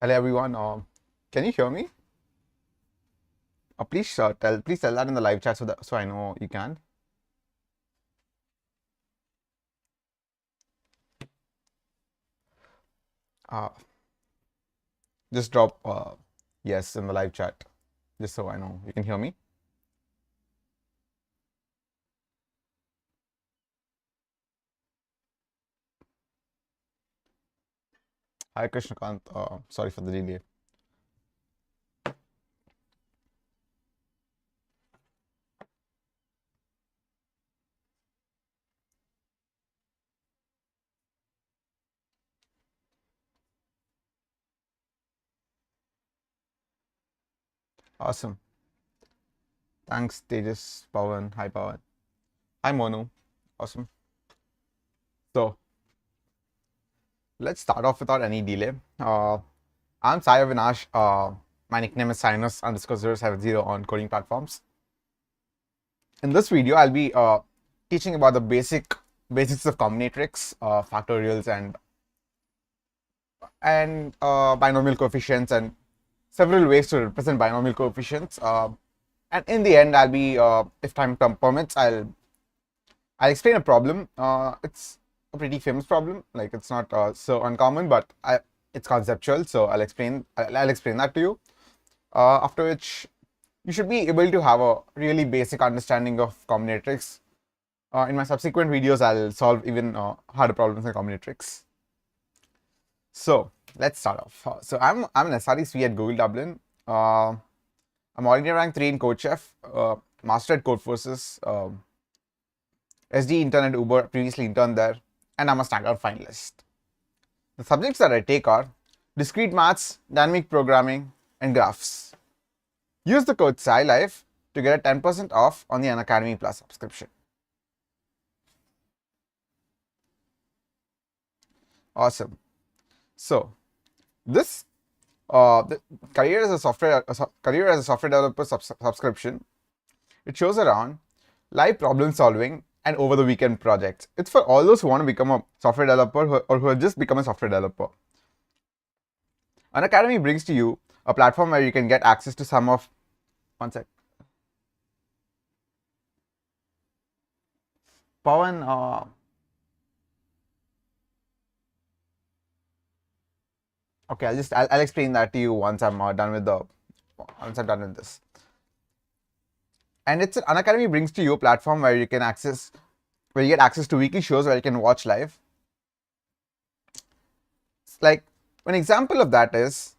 Hello everyone. Can you hear me? Please tell that in the live chat so I know you can. Uh, just drop yes in the live chat, just so I know you can hear me. Hi Krishnakant. Sorry for the delay. Awesome. Thanks, Tejas, Pawan. Hi, Pawan. Hi, Monu. Awesome. So let's start off without any delay. I'm Sai Avinash. My nickname is Sinus_070 on coding platforms. In this video, I'll be teaching about the basics of combinatorics, factorials, and binomial coefficients, and several ways to represent binomial coefficients. And in the end, I'll be, if time permits, I'll explain a problem. It's a pretty famous problem. Like, it's not so uncommon, but it's conceptual. So I'll explain that to you. After which, you should be able to have a really basic understanding of combinatorics. In my subsequent videos, I'll solve even harder problems in combinatorics. So let's start off. So I'm an SRE at Google Dublin. I'm already ranked 3 in CodeChef, master at Codeforces, SD intern at Uber, previously interned there, and I'm a standout finalist. The subjects that I take are discrete maths, dynamic programming, and graphs. Use the code SciLife to get a 10% off on the Unacademy Plus subscription. Awesome. So this the career as a software developer subscription, it shows around live problem solving and over the weekend projects. It's for all those who want to become a software developer or who have just become a software developer. Unacademy brings to you a platform where you can get access to some of Pawan, okay, I'll explain that to you once I'm done with this. And Unacademy brings to you a platform where you get access to weekly shows where you can watch live. Like, an example of that is,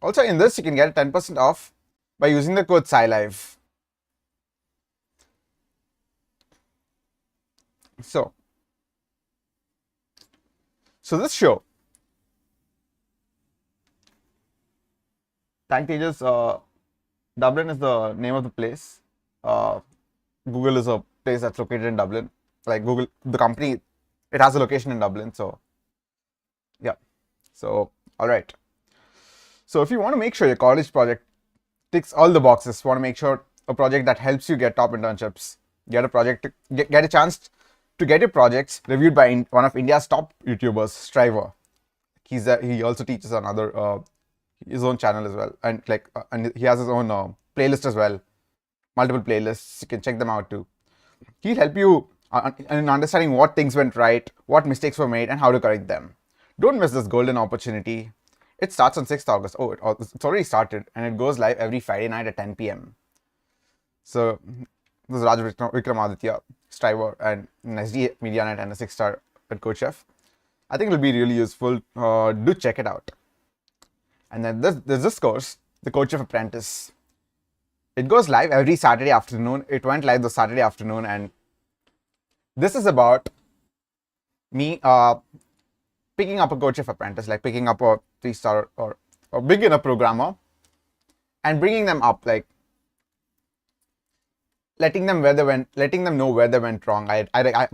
also in this you can get 10% off by using the code SciLife. So this show, thank Tejas, Dublin is the name of the place. Google is a place that's located in Dublin. Like Google, the company, it has a location in Dublin. So yeah. So all right. So if you want to make sure your college project ticks all the boxes, want to make sure a project that helps you get top internships, get a chance to get your projects reviewed by one of India's top YouTubers, Striver. He also teaches on his own channel as well, and and he has his own playlist as well, multiple playlists. You can check them out too. He'll help you in understanding what things went right, what mistakes were made, and how to correct them. Don't miss this golden opportunity. It starts on 6th August. Oh, it's already started, and it goes live every Friday night at 10 p.m. So this is Raj Vikramaditya, Striver, and SD MediaNet, and a 6-star at CodeChef. I think it'll be really useful. Do check it out. And then there's this course, the CodeChef Apprentice. It goes live every Saturday afternoon. It went live this Saturday afternoon, and this is about me picking up a CodeChef Apprentice, like picking up a 3-star or beginner programmer, and bringing them up, like letting them know where they went wrong. I'm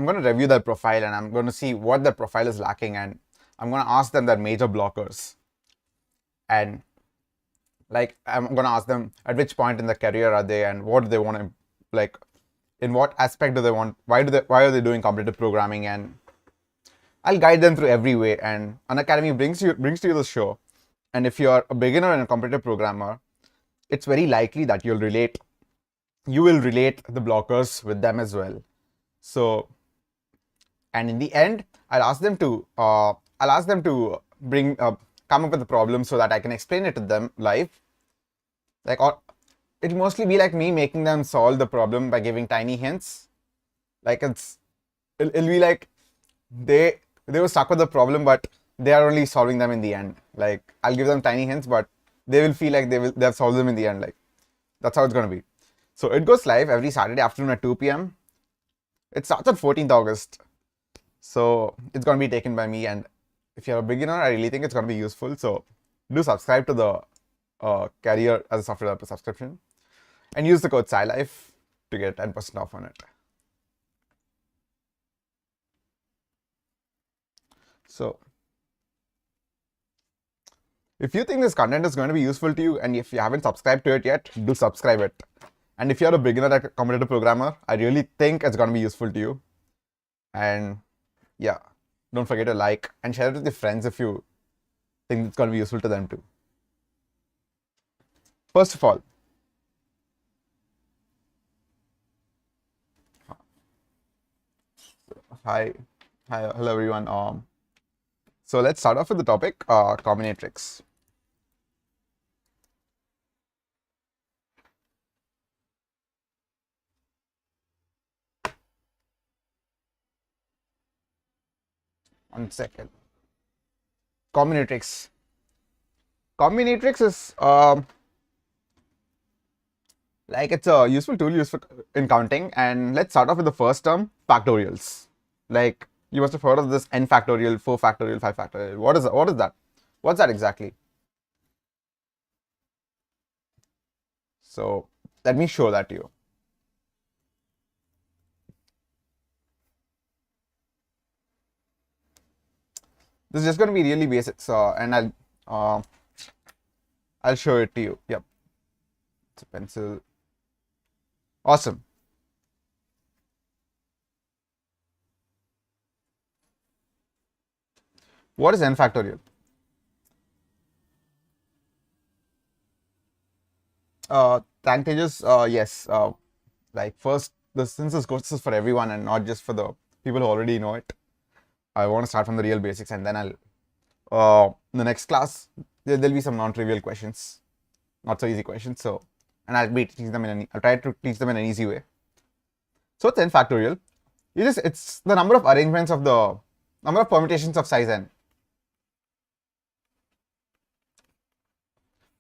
going to review their profile, and I'm going to see what their profile is lacking, and I'm going to ask them their major blockers. And like, I'm going to ask them at which point in their career are they, and what do they want to, like, in what aspect do they want, why are they doing competitive programming, and I'll guide them through every way. And Unacademy brings to you this show, And if you're a beginner and a competitive programmer, it's very likely that you will relate the blockers with them as well. So, and in the end, I'll ask them to come up with a problem so that I can explain it to them live. Like, or it'll mostly be like me making them solve the problem by giving tiny hints. Like it'll be like they were stuck with the problem, but they are only solving them in the end. Like, I'll give them tiny hints, but they will feel like they've solved them in the end. Like, that's how it's gonna be. So it goes live every Saturday afternoon at 2 p.m. It starts on 14th August. So it's gonna be taken by me, and if you're a beginner, I really think it's gonna be useful. So do subscribe to the Career as a Software Developer subscription, and use the code SciLife to get 10% off on it. So if you think this content is going to be useful to you, and if you haven't subscribed to it yet, do subscribe it. And if you're a beginner like a competitive programmer, I really think it's going to be useful to you. And yeah, don't forget to like and share it with your friends if you think it's going to be useful to them too. First of all, hello everyone. So let's start off with the topic, combinatorics. One second. Combinatorics. Combinatorics is like it's a useful tool used in counting. And let's start off with the first term, factorials. Like, you must have heard of this n factorial, 4 factorial, 5 factorial. What is that? What's that exactly? So let me show that to you. This is just going to be really basic, and I'll show it to you. Yep, it's a pencil. Awesome. What is n factorial? Thank Tejas. Yes. Like, first, since this course is for everyone and not just for the people who already know it, I want to start from the real basics, and then I'll in the next class there'll be some non-trivial questions, not so easy questions. So, and I'll try to teach them in an easy way. So it's n factorial. It's the number of arrangements of the number of permutations of size n.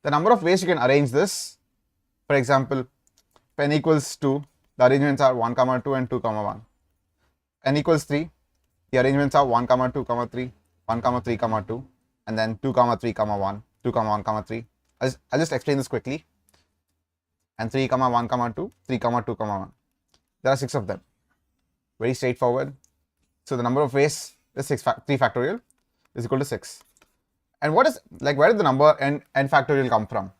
The number of ways you can arrange this. For example, if n equals 2, the arrangements are 1, 2 and 2, 1. N equals 3, the arrangements are 1, 2, 3, 1, 3, 2, and then 2, 3, 1, 2, 1, 3. I'll just explain this quickly. And 3, 1, 2, 3, 2, 1. There are 6 of them. Very straightforward. So the number of ways is 3 factorial is equal to 6. And where did the number n factorial come from?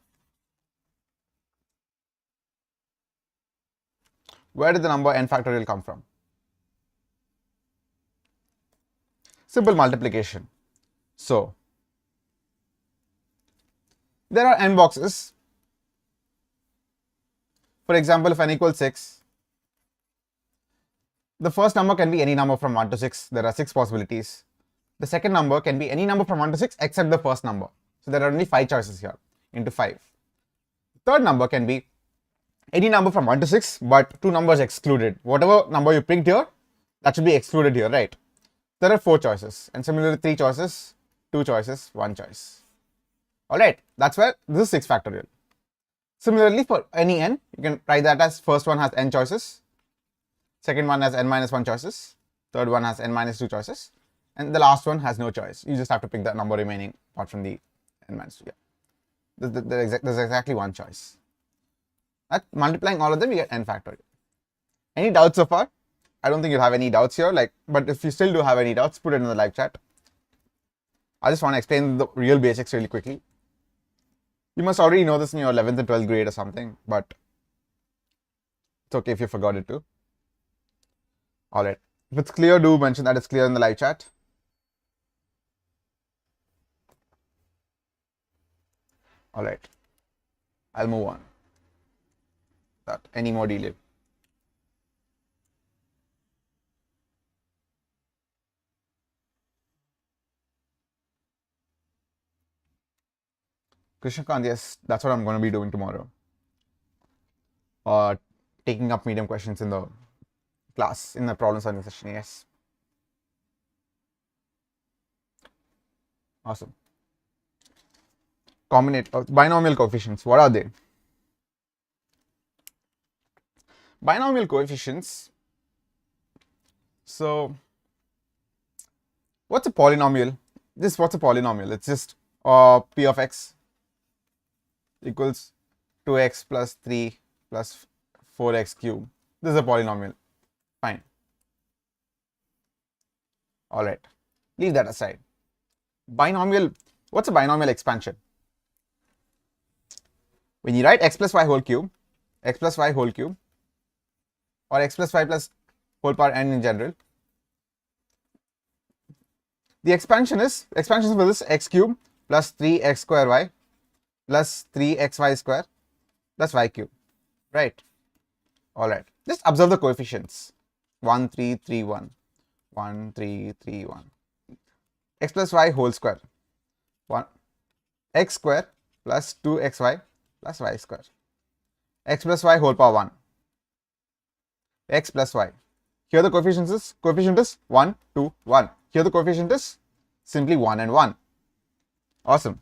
Where did the number n factorial come from? Simple multiplication. So there are n boxes. For example, if n equals 6, the first number can be any number from 1 to 6. There are 6 possibilities. The second number can be any number from 1 to 6 except the first number. So there are only 5 choices here into 5. The third number can be any number from 1 to 6, but 2 numbers excluded. Whatever number you picked here, that should be excluded here, right? There are 4 choices, and similarly 3 choices, 2 choices, 1 choice. Alright, that's where this is 6 factorial. Similarly, for any n, you can write that as first one has n choices, second one has n minus 1 choices, third one has n minus 2 choices, and the last one has no choice. You just have to pick the number remaining apart from the n minus 2. Yeah. There's exactly 1 choice. Multiplying all of them, you get n factorial. Any doubts so far? I don't think you'll have any doubts here. But if you still do have any doubts, put it in the live chat. I just want to explain the real basics really quickly. You must already know this in your 11th and 12th grade or something, but it's okay if you forgot it too. Alright. If it's clear, do mention that it's clear in the live chat. All right, I'll move on. That any more delay. Krishnakant, yes, that's what I'm going to be doing tomorrow. Taking up medium questions in the class, in the problem solving session, yes. Awesome. Binomial coefficients, what are they? Binomial coefficients. So, what's a polynomial? What's a polynomial? It's just p of x equals 2x plus 3 plus 4x cube. This is a polynomial. Fine. All right. Leave that aside. Binomial. What's a binomial expansion? When you write x plus y whole cube, x plus y whole cube, or x plus y plus whole power n in general, the expansion for this x cube plus 3x square y plus 3xy square plus y cube, right? All right. Just observe the coefficients. 1, 3, 3, 1. 1, 3, 3, 1. X plus y whole square. 1. X square plus 2xy plus y square. X plus y whole power 1. X plus y. Here the coefficient is 1, 2, 1. Here the coefficient is simply 1 and 1. Awesome.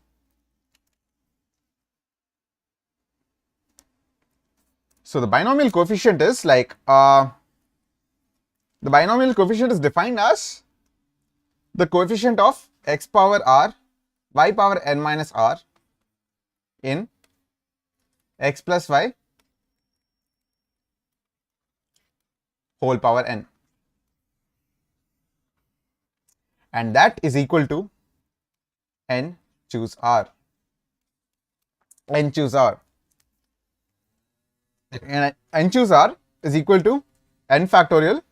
So the binomial coefficient is like, the binomial coefficient is defined as the coefficient of x power r, y power n minus r in x plus y whole power n. And that is equal to n choose r. N choose r. And n choose r is equal to n factorial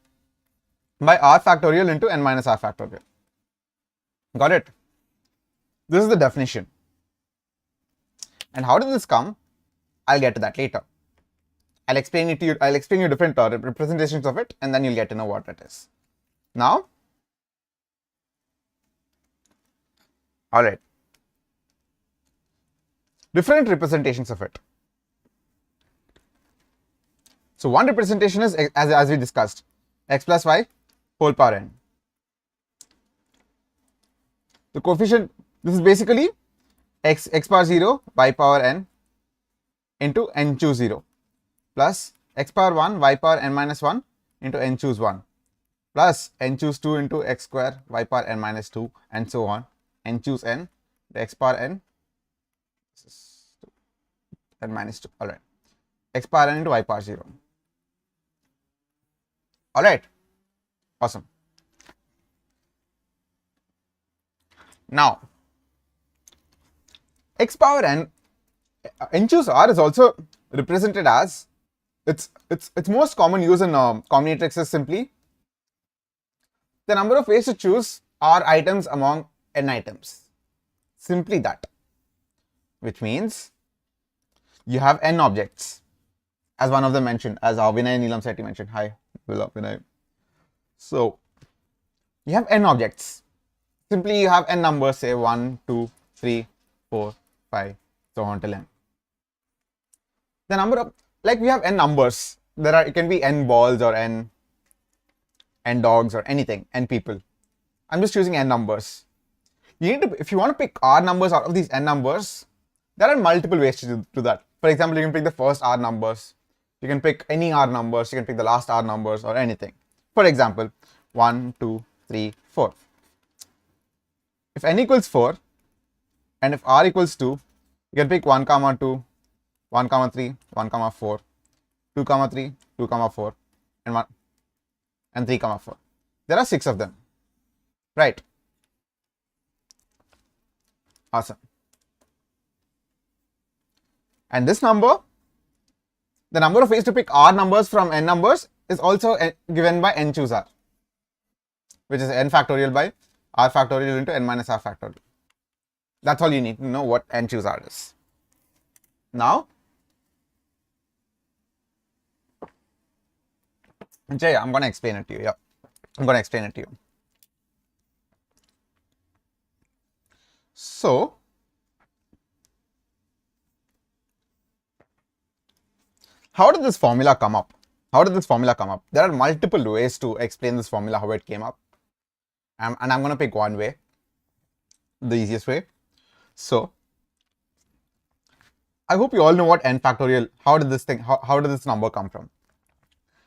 by r factorial into n minus r factorial. Got it? This is the definition. And how did this come? I'll get to that later. I'll explain it to you. I'll explain you different representations of it, and then you'll get to know what it is. Now, all right. Different representations of it. So one representation is as we discussed, x plus y whole power n. The coefficient, this is basically x power 0 y power n into n choose 0 plus x power 1 y power n minus 1 into n choose 1 plus n choose 2 into x square y power n minus 2 and so on. N choose n, the x power n, this is n minus 2, all right, x power n into y power 0. All right, awesome. Now, x power n, n choose r is also represented as, its most common use in combinatorics is simply the number of ways to choose r items among n items. Simply that. Which means you have n objects, as one of them mentioned, as Vinay Neelam Sethi mentioned. Hi, Vinay. So you have n objects. Simply you have n numbers, say 1, 2, 3, 4, 5, so on till n. The number of, like we have n numbers, it can be n balls or n dogs or anything, n people. I'm just choosing n numbers. You need to, if you want to pick r numbers out of these n numbers, there are multiple ways to do that. For example, you can pick the first r numbers, you can pick any r numbers, you can pick the last r numbers or anything. For example, 1, 2, 3, 4. If n equals 4 and if r equals 2, you can pick 1, 2, 1, 3, 1, 4, 2, 3, 2, 4, and 1 and 3, 4. There are 6 of them, right? Awesome. And this number, the number of ways to pick r numbers from n numbers is also given by n choose r, which is n factorial by r factorial into n minus r factorial. That's all you need to know what n choose r is. Now, Jay, I'm going to explain it to you. Yeah, I'm going to explain it to you. So, how did this formula come up? How did this formula come up? There are multiple ways to explain this formula, how it came up. And I'm going to pick one way, the easiest way. So, I hope you all know what n factorial, how did this number come from?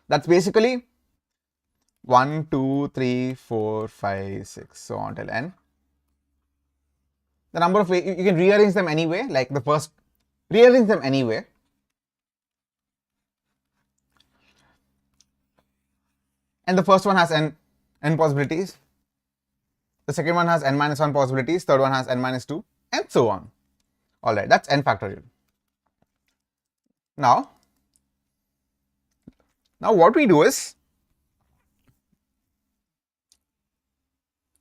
That's basically 1, 2, 3, 4, 5, 6, so on till n. The number of ways, you can rearrange them anyway, like the first, rearrange them anyway. And the first one has n possibilities. The second one has n minus 1 possibilities. Third one has n minus 2, and so on. All right, that's n factorial. Now what we do is,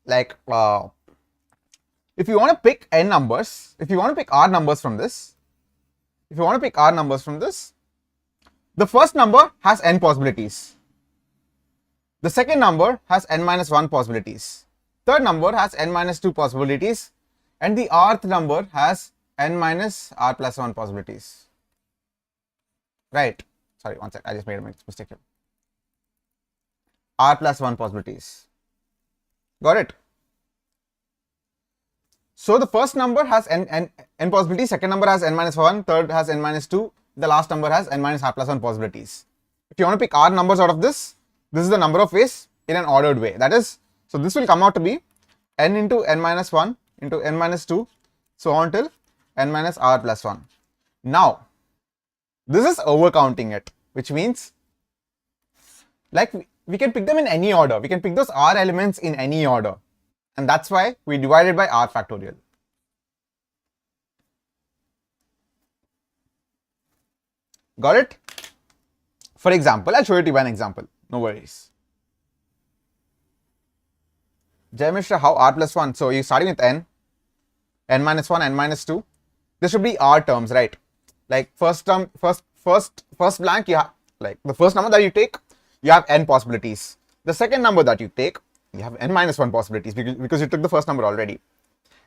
like, if you want to pick n numbers, if you want to pick r numbers from this, the first number has n possibilities. The second number has n minus 1 possibilities. Third number has n minus 2 possibilities. And the rth number has n minus r plus 1 possibilities. Right. Sorry, one sec. I just made a mistake here. R plus 1 possibilities. Got it? So the first number has n possibilities, second number has n minus 1, third has n minus 2, the last number has n minus r plus 1 possibilities. If you want to pick r numbers out of this, this is the number of ways in an ordered way. That is, so this will come out to be n into n minus 1 into n minus 2, so on till n minus r plus 1. Now, this is overcounting it, which means, like, we can pick them in any order. We can pick those r elements in any order. And that's why we divided by r factorial. Got it? For example, I'll show it to you by an example. No worries. Jay Mishra, how r plus 1? So you're starting with n minus 1, n minus 2. This should be r terms, right? Like first term, first blank, you have, like, the first number that you take, you have n possibilities. The second number that you take, you have n minus 1 possibilities because you took the first number already.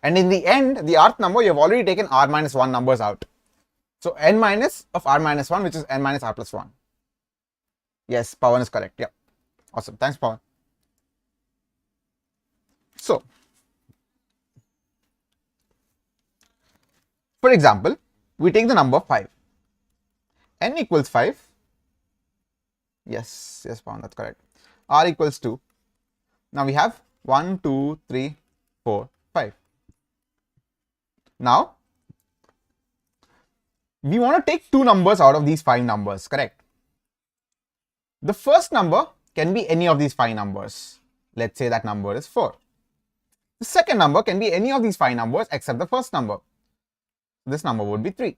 And in the end, the rth number, you have already taken r minus 1 numbers out. So n minus of r minus 1, which is n minus r plus 1. Yes, Pawan is correct. Yeah. Awesome. Thanks, Pawan. So, for example, we take the number 5. N equals 5. Yes, Pawan, that's correct. R equals 2. Now we have 1, 2, 3, 4, 5. Now, we want to take two numbers out of these 5 numbers, correct? The first number can be any of these 5 numbers. Let's say that number is 4. The second number can be any of these 5 numbers except the first number. This number would be 3.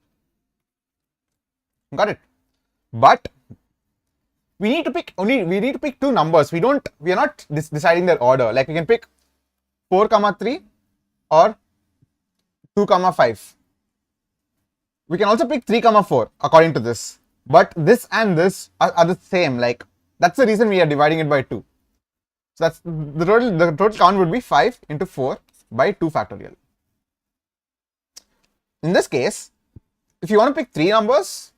Got it? But we need to pick two numbers. We are not deciding their order. Like we can pick 4, 3 or 2, 5. We can also pick 3, 4 according to this. But this and this are the same. Like, that's the reason we are dividing it by 2. So that's the total count would be 5 into 4 by 2 factorial. In this case, if you want to pick 3 numbers,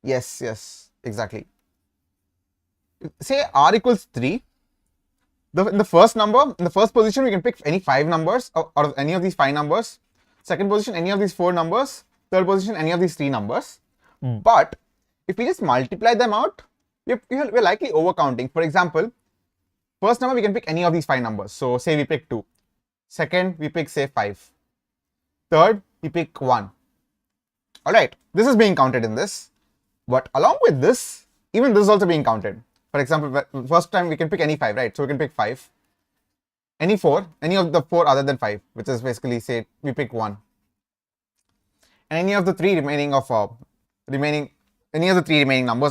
yes, exactly. Say r equals 3. In the first number, in the first position, we can pick any 5 numbers out of any of these 5 numbers. Second position, any of these 4 numbers. Third position, any of these 3 numbers. But if we just multiply them out, we're likely overcounting. For example, first number, we can pick any of these 5 numbers. So say we pick 2. Second, we pick, say, 5. Third, we pick 1. All right, this is being counted in this. But along with this, even this is also being counted. For example, first time we can pick any 5, right? So we can pick 5. Any 4, any of the 4 other than 5, which is basically, say, we pick 1. And any of the 3 remaining numbers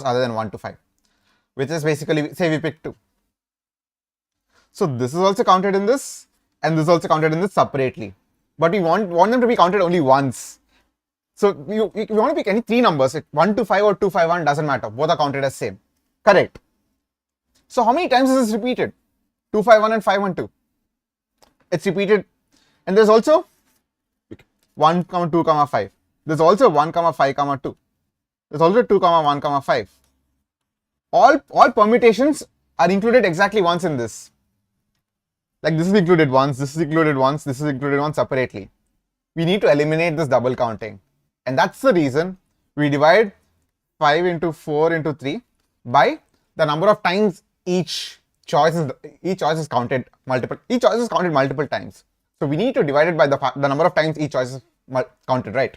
other than 1 to 5, which is basically, say we pick 2. So this is also counted in this, and this is also counted in this separately. But we want them to be counted only once. So you want to pick any three numbers, 1, 2, 5 or 2, 5, 1, doesn't matter. Both are counted as same. Correct. So how many times is this repeated? 2, 5, 1 and 5, 1, 2. It's repeated. And there's also 1, 2, 5. There's also 1, 5, 2. There's also 2, 1, 5. All permutations are included exactly once in this. Like this is included once, this is included once, this is included once separately. We need to eliminate this double counting. And that's the reason we divide 5 into 4 into 3 by the number of times each choice is counted multiple times. So we need to divide it by the number of times each choice is counted, right?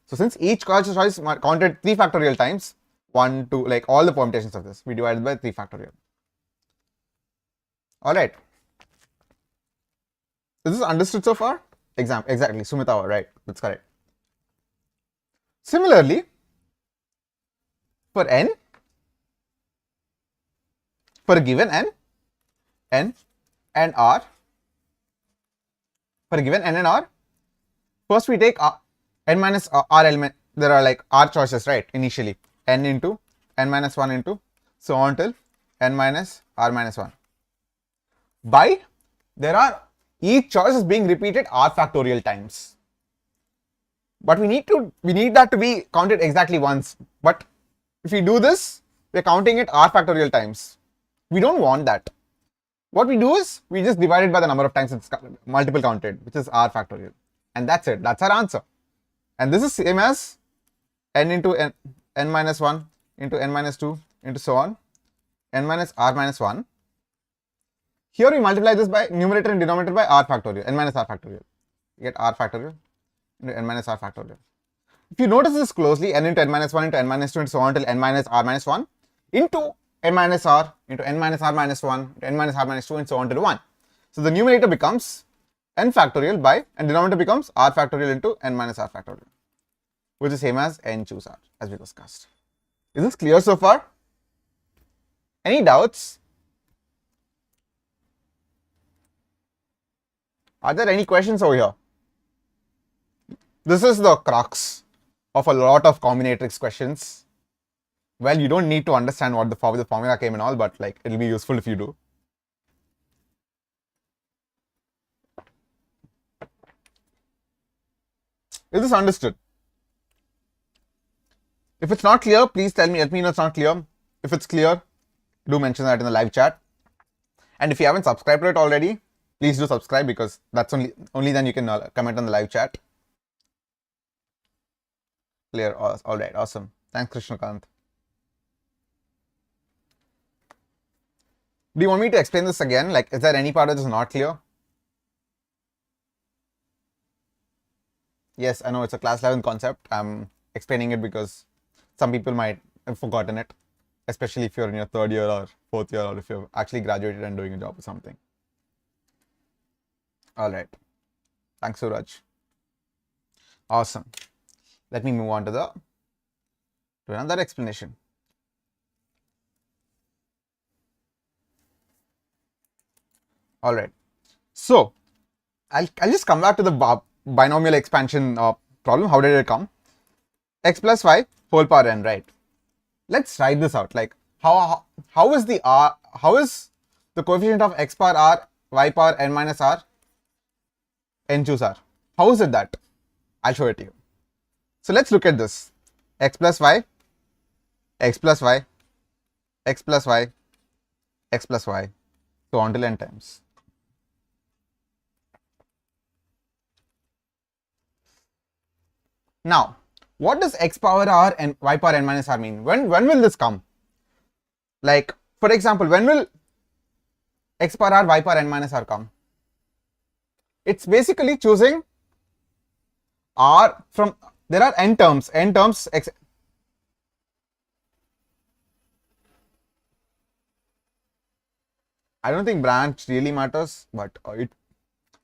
So since each choice is counted 3 factorial times, 1, 2, like all the permutations of this, we divide it by 3 factorial. All right. Is this understood so far? Exactly, Sumita, right? That's correct. Similarly, for n, for a given n and r, for a given n and r, first we take n minus r element. There are like r choices, right? Initially, n into n minus 1 into so on till n minus r minus 1. By there are each choice is being repeated r factorial times. But we need that to be counted exactly once. But if we do this, we're counting it r factorial times. We don't want that. What we do is we just divide it by the number of times it's multiple counted, which is r factorial. And that's it. That's our answer. And this is same as n into n minus 1 into n minus 2 into so on, n minus r minus 1. Here we multiply this by numerator and denominator by r factorial, n minus r factorial. You get r factorial into n minus r factorial. If you notice this closely, n into n minus 1 into n minus 2 and so on till n minus r minus 1 into n minus r into n minus r minus 1 into n minus r minus 2 and so on till 1. So the numerator becomes n factorial by, and denominator becomes r factorial into n minus r factorial, which is same as n choose r, as we discussed. Is this clear so far? Any doubts? Are there any questions over here? This is the crux of a lot of combinatorics questions. Well, you don't need to understand what the formula came and all, but like it'll be useful if you do. Is this understood? If it's not clear, please tell me, let me know it's not clear. If it's clear, do mention that in the live chat. And if you haven't subscribed to it already, please do subscribe, because that's only then you can comment on the live chat. Clear. All right. Awesome. Thanks, Krishnakant. Do you want me to explain this again? Like, is there any part that is not clear? Yes, I know it's a class 11 concept. I'm explaining it because some people might have forgotten it, especially if you're in your 3rd year or 4th year, or if you've actually graduated and doing a job or something. All right. Thanks, Suraj. Awesome. Let me move on to another explanation. All right. So I'll just come back to the binomial expansion problem. How did it come? X plus y whole power n, right? Let's write this out. Like how is the coefficient of x power r, y power n minus r, n choose r? How is it that? I'll show it to you. So let's look at this. X plus y, x plus y, x plus y, x plus y, so on till n times. Now, what does x power r and y power n minus r mean? When will this come? Like, for example, when will x power r, y power n minus r come? It's basically choosing r from, there are n terms, x. I don't think branch really matters, but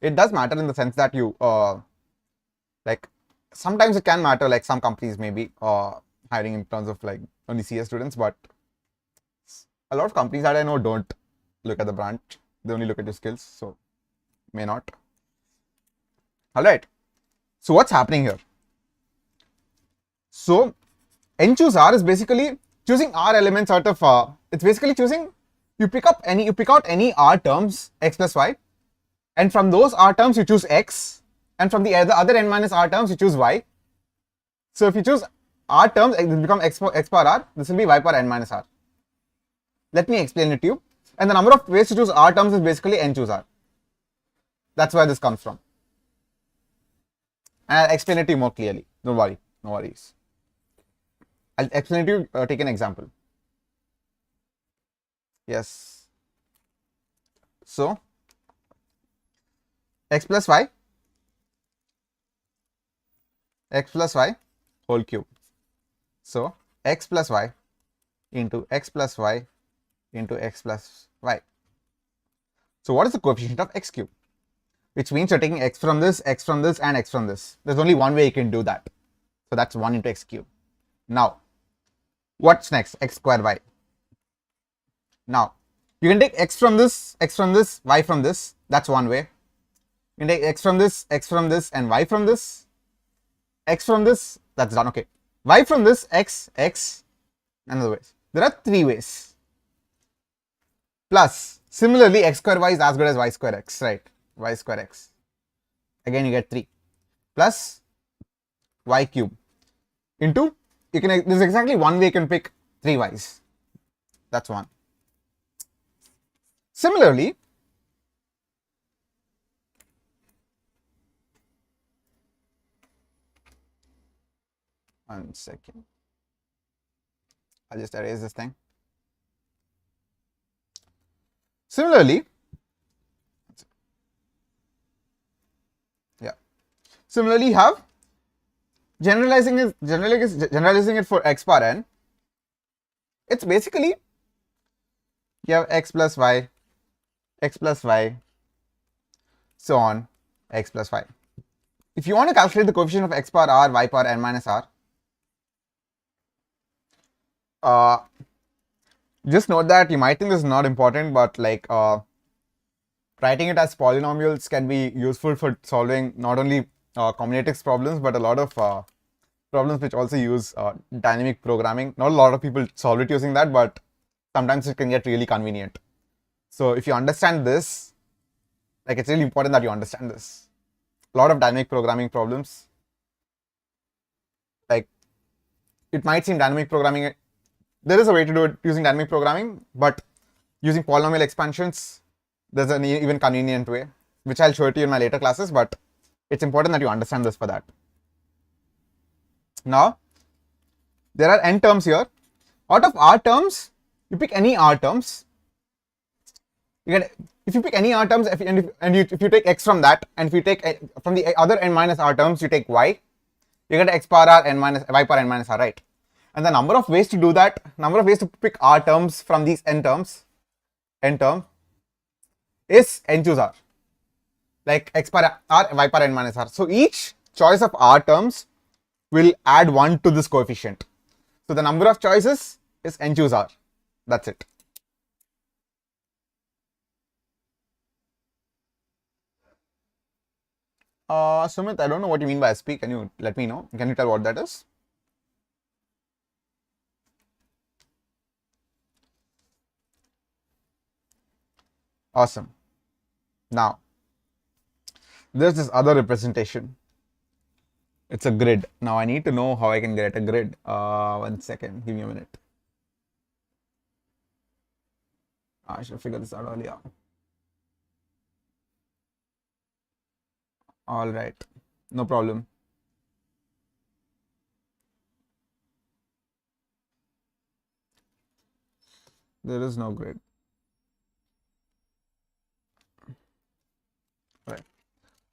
it does matter in the sense that you like sometimes it can matter, like some companies maybe hiring in terms of like only CS students, but a lot of companies that I know don't look at the branch. They only look at your skills, so may not. All right. So what's happening here? So n choose r is basically choosing r elements out of it's basically choosing, you pick out any r terms x plus y, and from those r terms you choose x, and from the other n minus r terms you choose y. So if you choose r terms, it will become x power r. This will be y power n minus r. Let me explain it to you. And the number of ways to choose r terms is basically n choose r. That's where this comes from. And I'll explain it to you more clearly. Don't worry, no worries. I'll explain it to you. Take an example. Yes. So x plus y whole cube. So x plus y into x plus y into x plus y. So what is the coefficient of x cube? Which means you're taking x from this, and x from this. There's only one way you can do that. So that's 1 into x cube. Now, what's next? X square y. Now, you can take x from this, y from this. That's one way. You can take x from this, and y from this. X from this, that's done. Okay. Y from this, x, another way. There are 3 ways. Plus, similarly, x square y is as good as y square x, right? Y square x. Again, you get 3. Plus y cube into, there's exactly one way you can pick 3 y's. That's one. Similarly, one second. I'll just erase this thing. Similarly, you have generalizing it for x power n. It's basically, you have x plus y, so on, x plus y. If you want to calculate the coefficient of x power r, y power n minus r, just note that you might think this is not important, but like writing it as polynomials can be useful for solving not only combinatorics problems, but a lot of problems which also use dynamic programming. Not a lot of people solve it using that, but sometimes it can get really convenient. So if you understand this, like, it's really important that you understand this. A lot of dynamic programming problems, like, it might seem dynamic programming, there is a way to do it using dynamic programming, but using polynomial expansions, there's an even convenient way, which I'll show it to you in my later classes, but it's important that you understand this for that. Now, there are n terms here. Out of r terms, you pick any r terms. If you pick any r terms, if you take x from that, and if you take from the other n minus r terms, you take y, you get x power r n minus y power n minus r, right? And the number of ways to do that, number of ways to pick r terms from these n term is n choose r, like x power r, y power n minus r. So each choice of r terms will add 1 to this coefficient. So the number of choices is n choose r. That's it. Sumit, I don't know what you mean by SP. Can you let me know? Can you tell what that is? Awesome. Now, there's this other representation. It's a grid. Now I need to know how I can get a grid. 1 second, give me a minute. I should figure this out earlier. All right, no problem. There is no grid. All right,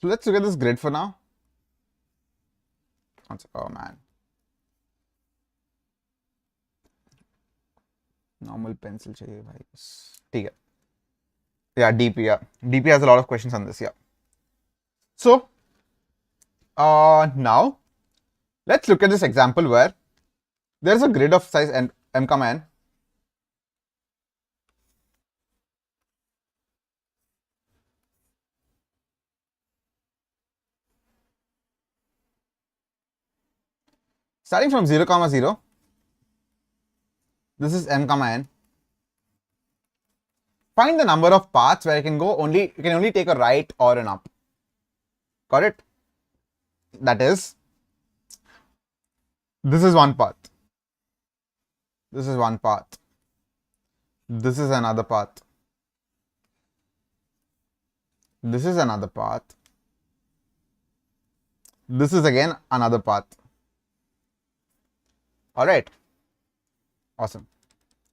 so let's look at this grid for now. Oh man, normal pencil चाहिए भाई. ठीक है. Yeah, DP. Yeah, DP has a lot of questions on this. Yeah. So now let's look at this example where there is a grid of size m comma n. Starting from 0, 0, this is m comma n. Find the number of paths where you can only take a right or an up. Got it? That is, this is one path. This is one path. This is another path. This is another path. This is again another path. All right. Awesome.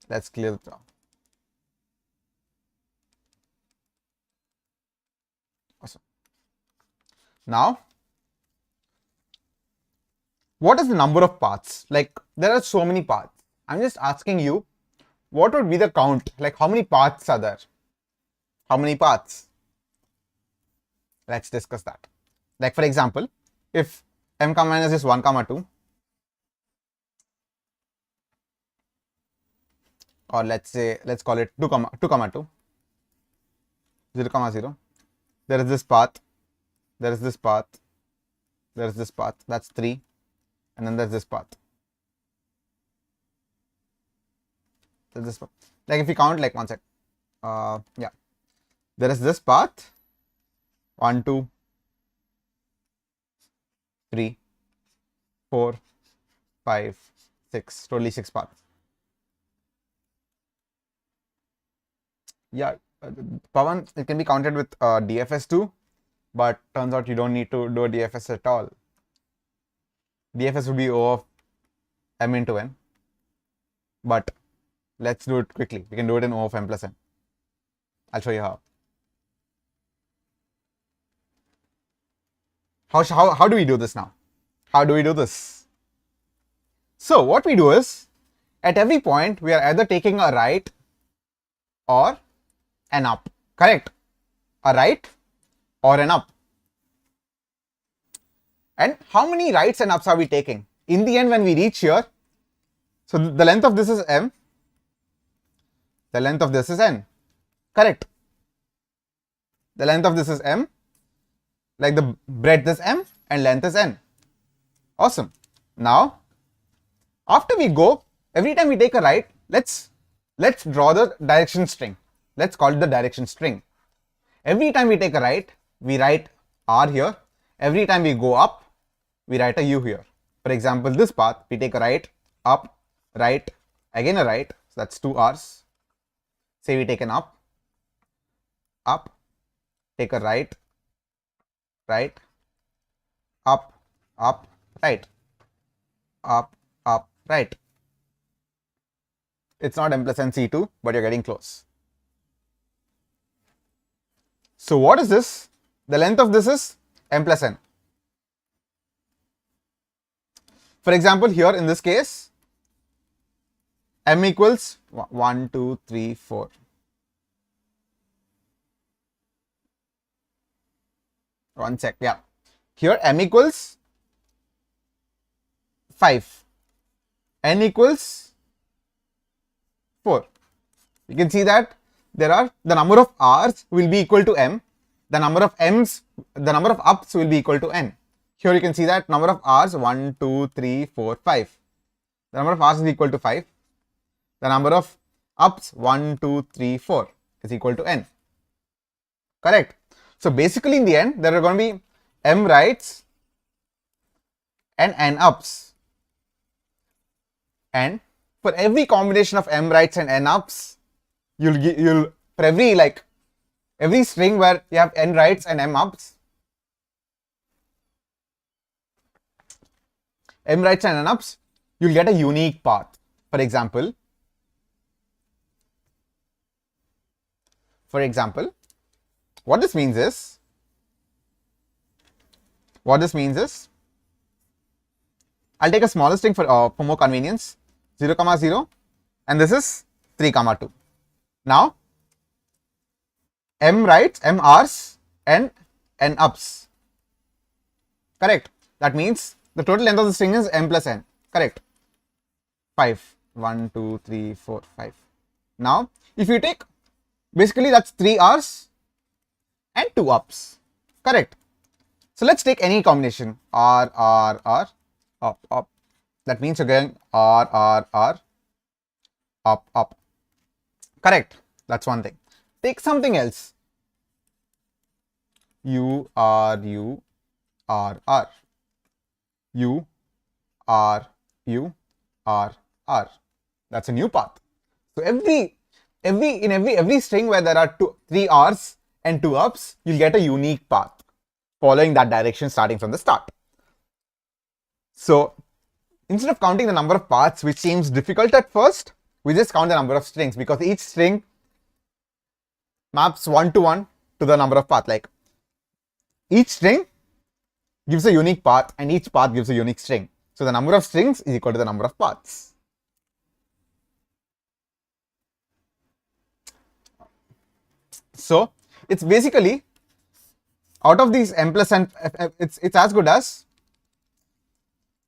Let's clear it out. Awesome. Now, what is the number of paths? Like, there are so many paths. I'm just asking you, what would be the count? Like, how many paths are there? How many paths? Let's discuss that. Like, for example, if m comma n is just 1, 2, or let's call it 2, 2, 0, 0. There is this path, there is this path, there is this path, that's 3, and then there's this path. There's this path. Like if you count, like one sec, yeah, there is this path, 1, 2, 3, 4, 5, 6, totally 6 paths. Yeah, Pawan, it can be counted with DFS too, but turns out you don't need to do a DFS at all. DFS would be O of m into n, but let's do it quickly. We can do it in O of m plus n. I'll show you how. How do we do this now? How do we do this? So what we do is, at every point, we are either taking a right or an up, correct? A right or an up. And how many rights and ups are we taking? In the end, when we reach here, so the length of this is m, the length of this is n, correct? The length of this is m, like the breadth is m and length is n. Awesome. Now, after we go, every time we take a right, let's draw the direction string. Let's call it the direction string. Every time we take a right, we write r here. Every time we go up, we write a u here. For example, this path, we take a right, up, right, again a right. So that's 2 r's. Say we take an up, take a right, right, up, right, up, right. It's not m plus n c2, but you're getting close. So what is this? The length of this is m plus n. For example, here in this case, m equals 1, 2, 3, 4. One sec, yeah. Here m equals 5, n equals 4. You can see that the number of r's will be equal to m, the number of ups will be equal to n. Here you can see that number of r's 1, 2, 3, 4, 5. The number of r's is equal to 5. The number of ups 1, 2, 3, 4 is equal to n. Correct. So basically in the end, there are going to be m rights and n ups. And for every combination of m rights and n ups, you'll for every string where you have n rights and m ups, you'll get a unique path. For example, what this means is, I'll take a smaller string for more convenience, 0, 0, and this is 3, 2. Now, m rights, m r's and n ups, correct? That means the total length of the string is m plus n, correct? 5, 1, 2, 3, 4, 5. Now, if you take, basically that's 3 r's and 2 ups, correct? So let's take any combination, r, up, That means you're going R, up. Correct. That's one thing. Take something else. U, R, U, R, R. U, R, U, R, R. That's a new path. So every string where there are three R's and two ups, you'll get a unique path following that direction starting from the start. So instead of counting the number of paths, which seems difficult at first, we just count the number of strings because each string maps one-to-one to the number of paths. Like each string gives a unique path and each path gives a unique string. So the number of strings is equal to the number of paths. So it's basically out of these m plus n, it's as good as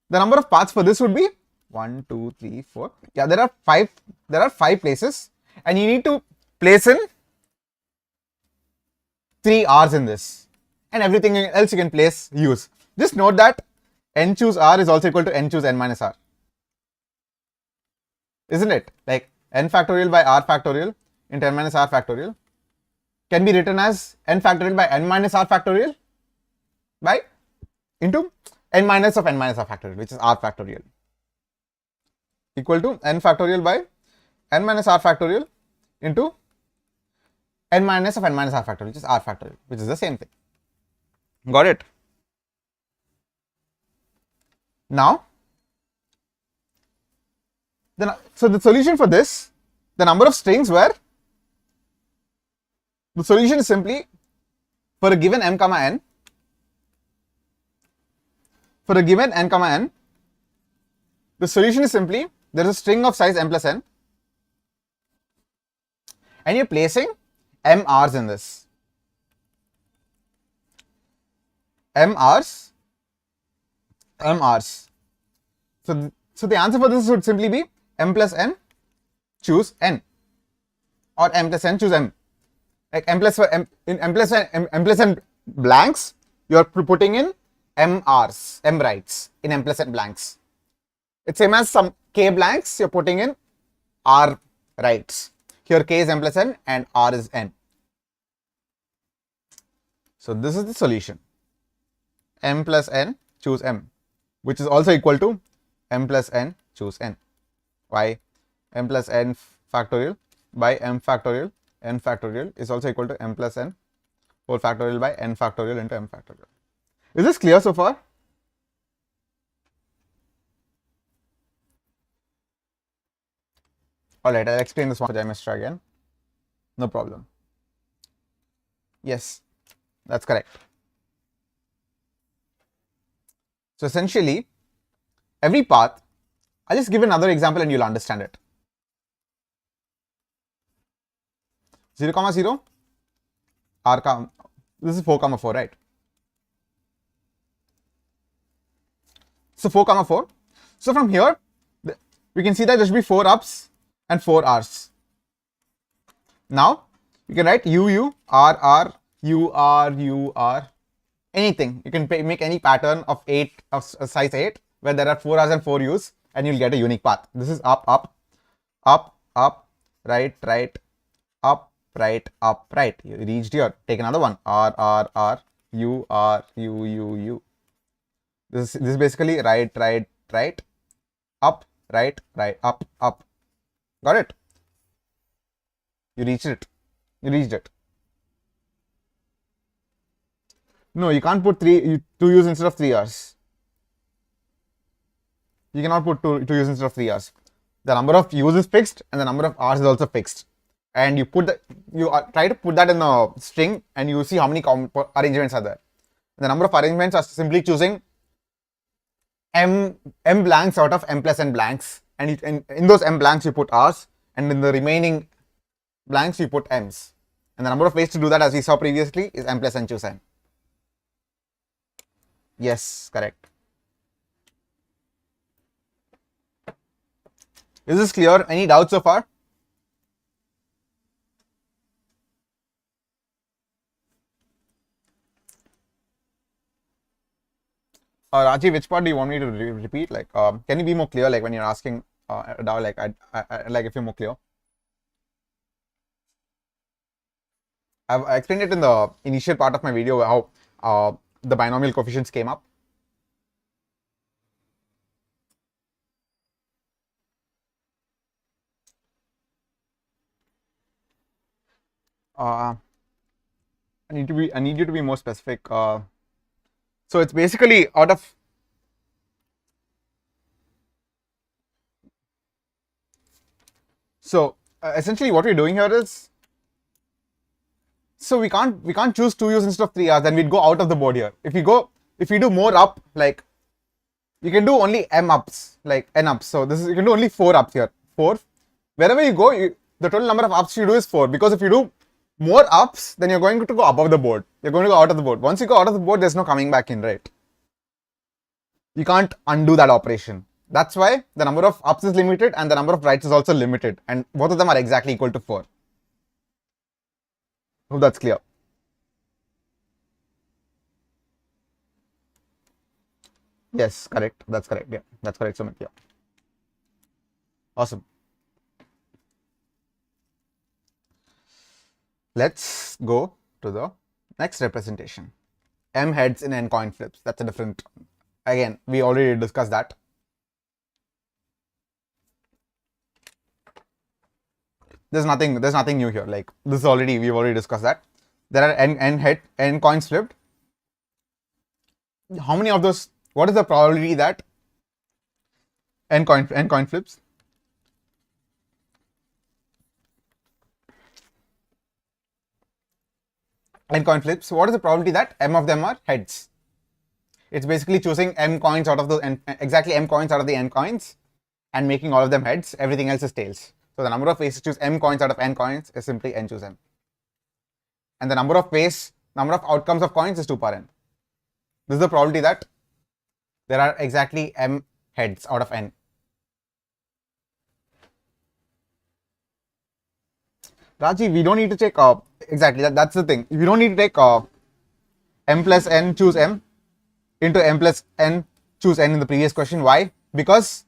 the number of paths for this would be 1, 2, 3, 4. Yeah, there are five places, and you need to place in 3 R's in this, and everything else you can place use. Just note that n choose R is also equal to n choose n minus R. Isn't it? Like n factorial by R factorial into n minus R factorial can be written as n factorial by n minus R factorial by into n minus of n minus R factorial, which is R factorial, equal to n factorial by n minus R factorial into n minus of n minus R factorial, which is R factorial, which is the same thing. Got it? Now, so the solution for this, the number of strings were, the solution is simply for a given m comma n, for a given n comma n, the solution is simply there is a string of size m plus n, and you're placing m R's in this. M R's. So the answer for this would simply be m plus n choose n, or m plus n choose m. Like m plus n blanks, you are putting in m R's, m rights in m plus n blanks. It's same as some k blanks, you're putting in R rights. Here k is m plus n and R is n. So this is the solution. M plus n choose m, which is also equal to m plus n choose n. Why? M plus n factorial by m factorial, n factorial is also equal to m plus n whole factorial by n factorial into m factorial. Is this clear so far? Alright, I'll explain this one for Jamestra again. No problem. Yes, that's correct. So essentially, every path, I'll just give another example and you'll understand it. 0, 0, R, this is 4, 4, right? So 4, 4. So from here, we can see that there should be 4 ups and 4 R's. Now, you can write U, R, R, U, R, U, R. Anything. You can make any pattern of 8 of size 8 where there are 4 R's and 4 U's, and you'll get a unique path. This is up, up, up, up, right, right, up, right, up, right. You reached here. Take another one. R, R, R, U, R, U, U, U. This is basically right, right, right, up, right, right, up, up. Got it? You reached it. You reached it. No, you can't put 2 U's instead of 3 R's. You cannot put 2 U's instead of 3 R's. The number of U's is fixed and the number of R's is also fixed. And you try to put that in a string and you see how many arrangements are there. The number of arrangements are simply choosing m blanks out of m plus n blanks. And in those m blanks you put R's, and in the remaining blanks you put m's. And the number of ways to do that, as we saw previously, is m plus n choose n. Yes, correct. Is this clear? Any doubts so far? Raji, which part do you want me to repeat? Like, can you be more clear? Like when you're asking, like, like if you're more clear. I explained it in the initial part of my video how the binomial coefficients came up. I need you to be more specific. So it's basically out of essentially what we're doing here is, so we can't choose 2U's instead of 3R's, then we'd go out of the board here. If we do more up, like you can do only m ups, like n ups. So you can do only 4 ups here. 4. Wherever you go, the total number of ups you do is 4, because if you do more ups, then you're going to go above the board. You're going to go out of the board. Once you go out of the board, there's no coming back in, right? You can't undo that operation. That's why the number of ups is limited and the number of rights is also limited, and both of them are exactly equal to 4. Hope that's clear. Yes, correct. That's correct. Yeah, that's correct, Sumit. Yeah. Awesome. Let's go to the next representation. M heads in n coin flips. That's a different. Again, we already discussed that. There's nothing new here. Like this is we've already discussed that. There are n coins flipped. How many of those? What is the probability that n coin flips? N coin flips. What is the probability that m of them are heads? It's basically choosing m coins out of the exactly m coins out of the n coins and making all of them heads. Everything else is tails. So the number of ways to choose m coins out of n coins is simply n choose m. And the number of outcomes of coins is 2 power n. This is the probability that there are exactly m heads out of n. Raji, we don't need to take exactly that's the thing. We don't need to take m plus n choose m into m plus n choose n in the previous question. Why? Because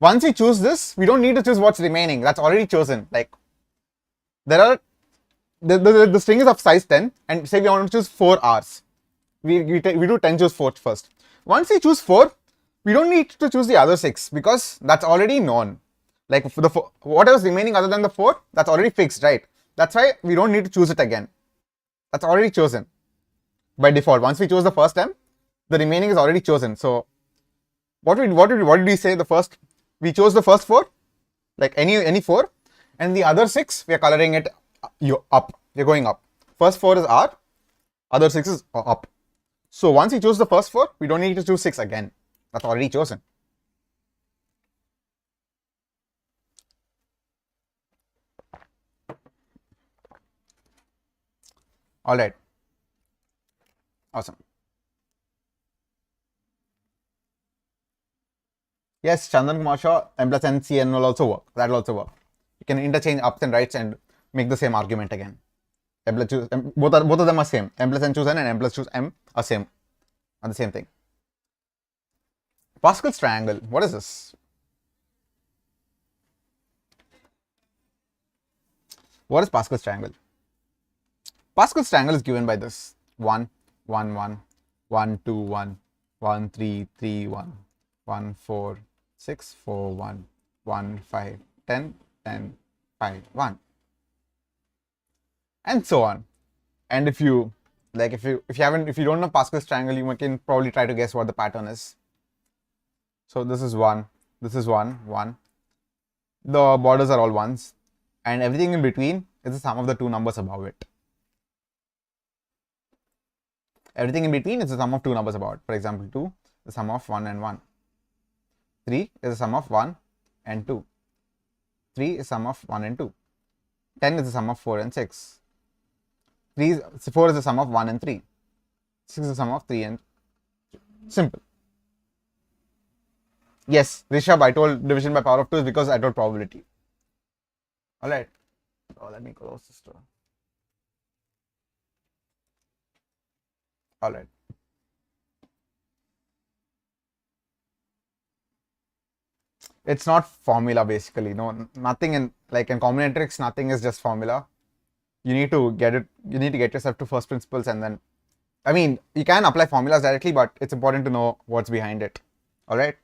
once we choose this, we don't need to choose what's remaining. That's already chosen. Like there are the string is of size 10, and say we want to choose 4 R's. We do 10 choose 4 first. Once we choose 4, we don't need to choose the other 6 because that's already known. Like for the whatever is remaining other than the 4, that's already fixed, right? That's why we don't need to choose it again. That's already chosen by default. Once we choose the first m, the remaining is already chosen. So what did we say? The first, we chose the first 4, like any 4, and the other 6 we are coloring it up. We're going up. First 4 is R, other 6 is up. So once we choose the first 4, we don't need to choose 6 again. That's already chosen. All right. Awesome. Yes, Chandan Kumar Shah, m plus n cn will also work. That will also work. You can interchange ups and rights and make the same argument again. M plus choose m, both of them are same. M plus n choose n and m plus choose m are same. Are the same thing. Pascal's triangle. What is this? What is Pascal's triangle? Pascal's triangle is given by this 1, 1, 1, 1, 2, 1, 1, 3, 3, 1, 1, 4, 6, 4, 1, 1, 5, 10, 10, 5, 1, and so on. And if you don't know Pascal's triangle, you can probably try to guess what the pattern is. So this is 1, this is 1, 1. The borders are all 1s, and everything in between is the sum of the 2 numbers above it. Everything in between is the sum of 2 numbers above it. For example, 2, the sum of 1 and 1. 3 is the sum of 1 and 2. 3 is the sum of 1 and 2. 10 is the sum of 4 and 6. 4 is the sum of 1 and 3. 6 is the sum of 3 and simple. Yes, Rishabh, I told division by power of 2 is because I told probability. Alright. Oh, let me close this door. Alright. it's not formula basically. No, nothing in like in combinatorics, nothing is just formula. You need to get it. You need to get yourself to first principles, and then, I mean, you can apply formulas directly, but it's important to know what's behind it. All right.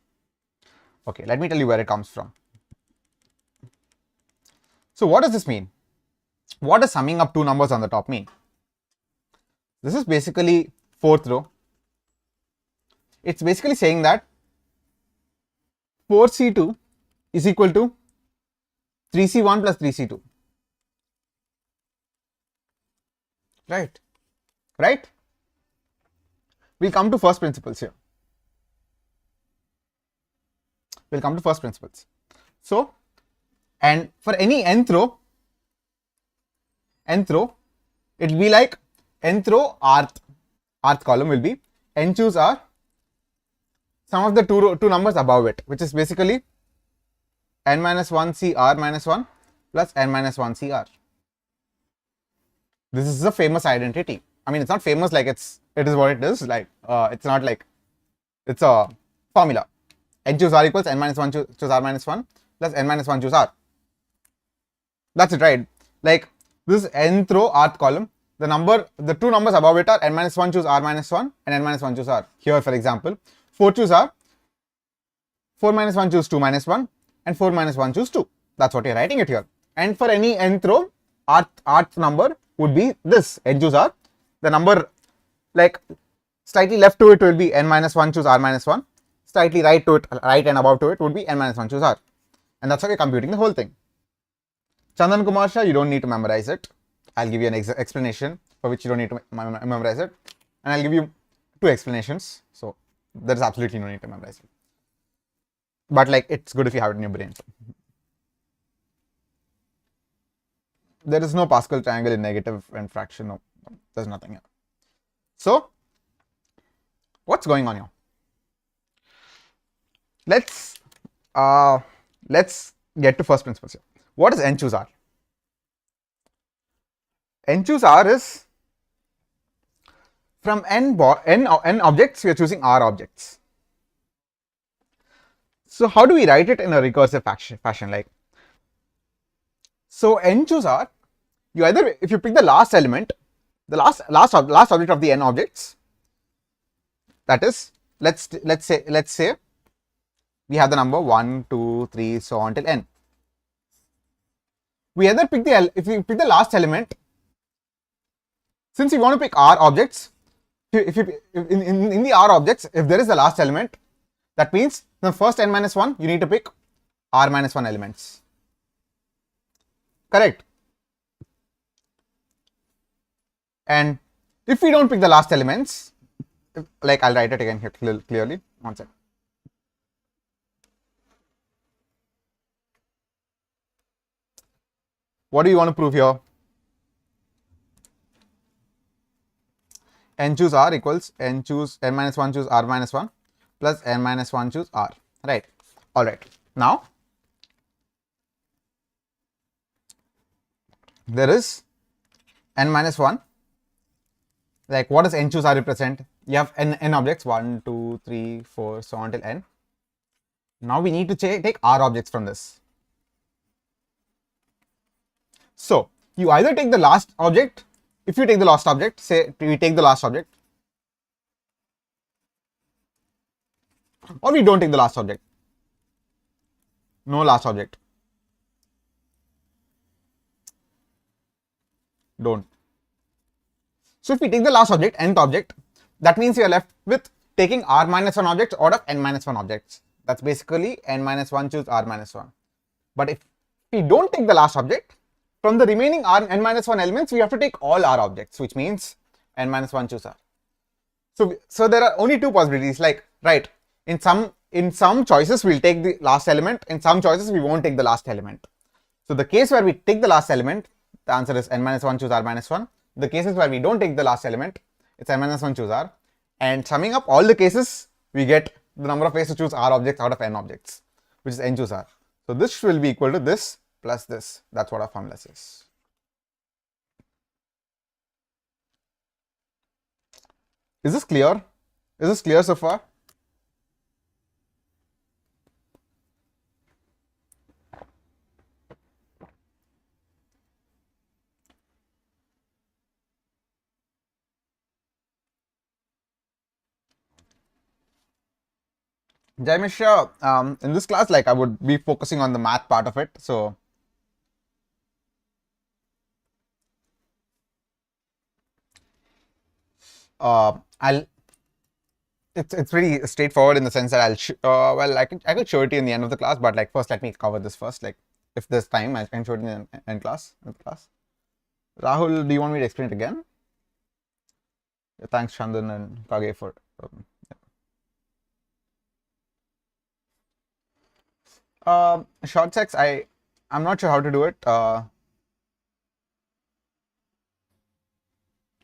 Okay, let me tell you where it comes from. So what does this mean? What does summing up two numbers on the top mean? This is basically fourth row. It's basically saying that 4c2 is equal to 3c1 plus 3c2. Right? Right? We'll come to first principles here. We'll come to first principles. So, and for any nth row, it will be like nth row rth column will be n choose r, sum of the two numbers above it, which is basically n minus 1 c r minus 1 plus n minus 1 c r. This is a famous identity. I mean, it's not famous, like it is what it is. Like it's not like it's a formula. N choose r equals n minus 1 choose r minus 1 plus n minus 1 choose r. That's it, right? Like this nth row rth column, the two numbers above it are n minus 1 choose r minus 1 and n minus 1 choose r. Here, for example, 4 choose r, 4 minus 1 choose 2 minus 1, and 4 minus 1 choose 2. That's what you're writing it here. And for any nth row, rth number would be this n choose r. The number like slightly left to it will be n minus 1 choose r minus 1. Slightly right to it, right and above to it would be n minus 1 choose r. And that's how you're computing the whole thing. Chandan Kumar Shah, you don't need to memorize it. I'll give you an explanation for which you don't need to memorize it. And I'll give you two explanations. So there's absolutely no need to memorize it. But like, it's good if you have it in your brain. There is no Pascal triangle in negative and fraction. No, there's nothing here. So what's going on here? Let's get to first principles here. What is n choose r? N choose r is from n objects, we are choosing r objects. So how do we write it in a recursive fashion? Like, so n choose r, you either, if you pick the last element, the last object of the n objects, that is, let's say we have the number 1, 2, 3, so on till n. We either pick if we pick the last element, since we want to pick r objects, if in the r objects, if there is the last element, that means the first n minus 1, you need to pick r minus 1 elements. Correct? And if we don't pick the last elements, like I'll write it again here clearly. One second. What do you want to prove here? N choose r equals n minus 1 choose r minus 1 plus n minus 1 choose r. Right. All right. Now, there is n minus 1. Like, what does n choose r represent? You have n objects, 1, 2, 3, 4, so on till n. Now we need to take r objects from this. So you either take the last object. If you take the last object, say we take the last object, or we don't take the last object. No last object. Don't. So if we take the last object, nth object, that means we are left with taking r minus 1 objects out of n minus 1 objects. That's basically n minus 1 choose r minus 1. But if we don't take the last object, from the remaining n minus 1 elements, we have to take all r objects, which means n minus 1 choose r. So there are only two possibilities. Like, right, in some choices we'll take the last element, in some choices we won't take the last element. So the case where we take the last element, the answer is n minus 1 choose r minus 1. The cases where we don't take the last element, it's n minus 1 choose r. And summing up all the cases, we get the number of ways to choose r objects out of n objects, which is n choose r. So this will be equal to this plus this. That's what our formula says. Is this clear? Is this clear so far? Jai Mishra, in this class, like I would be focusing on the math part of it. So I'll it's pretty straightforward in the sense that well, I could show it to you in the end of the class, but like first let me cover this first. Like if there's time, I can show it in the end class. Rahul, do you want me to explain it again? Yeah, thanks, Chandan and Kage for. Short sex, I'm not sure how to do it.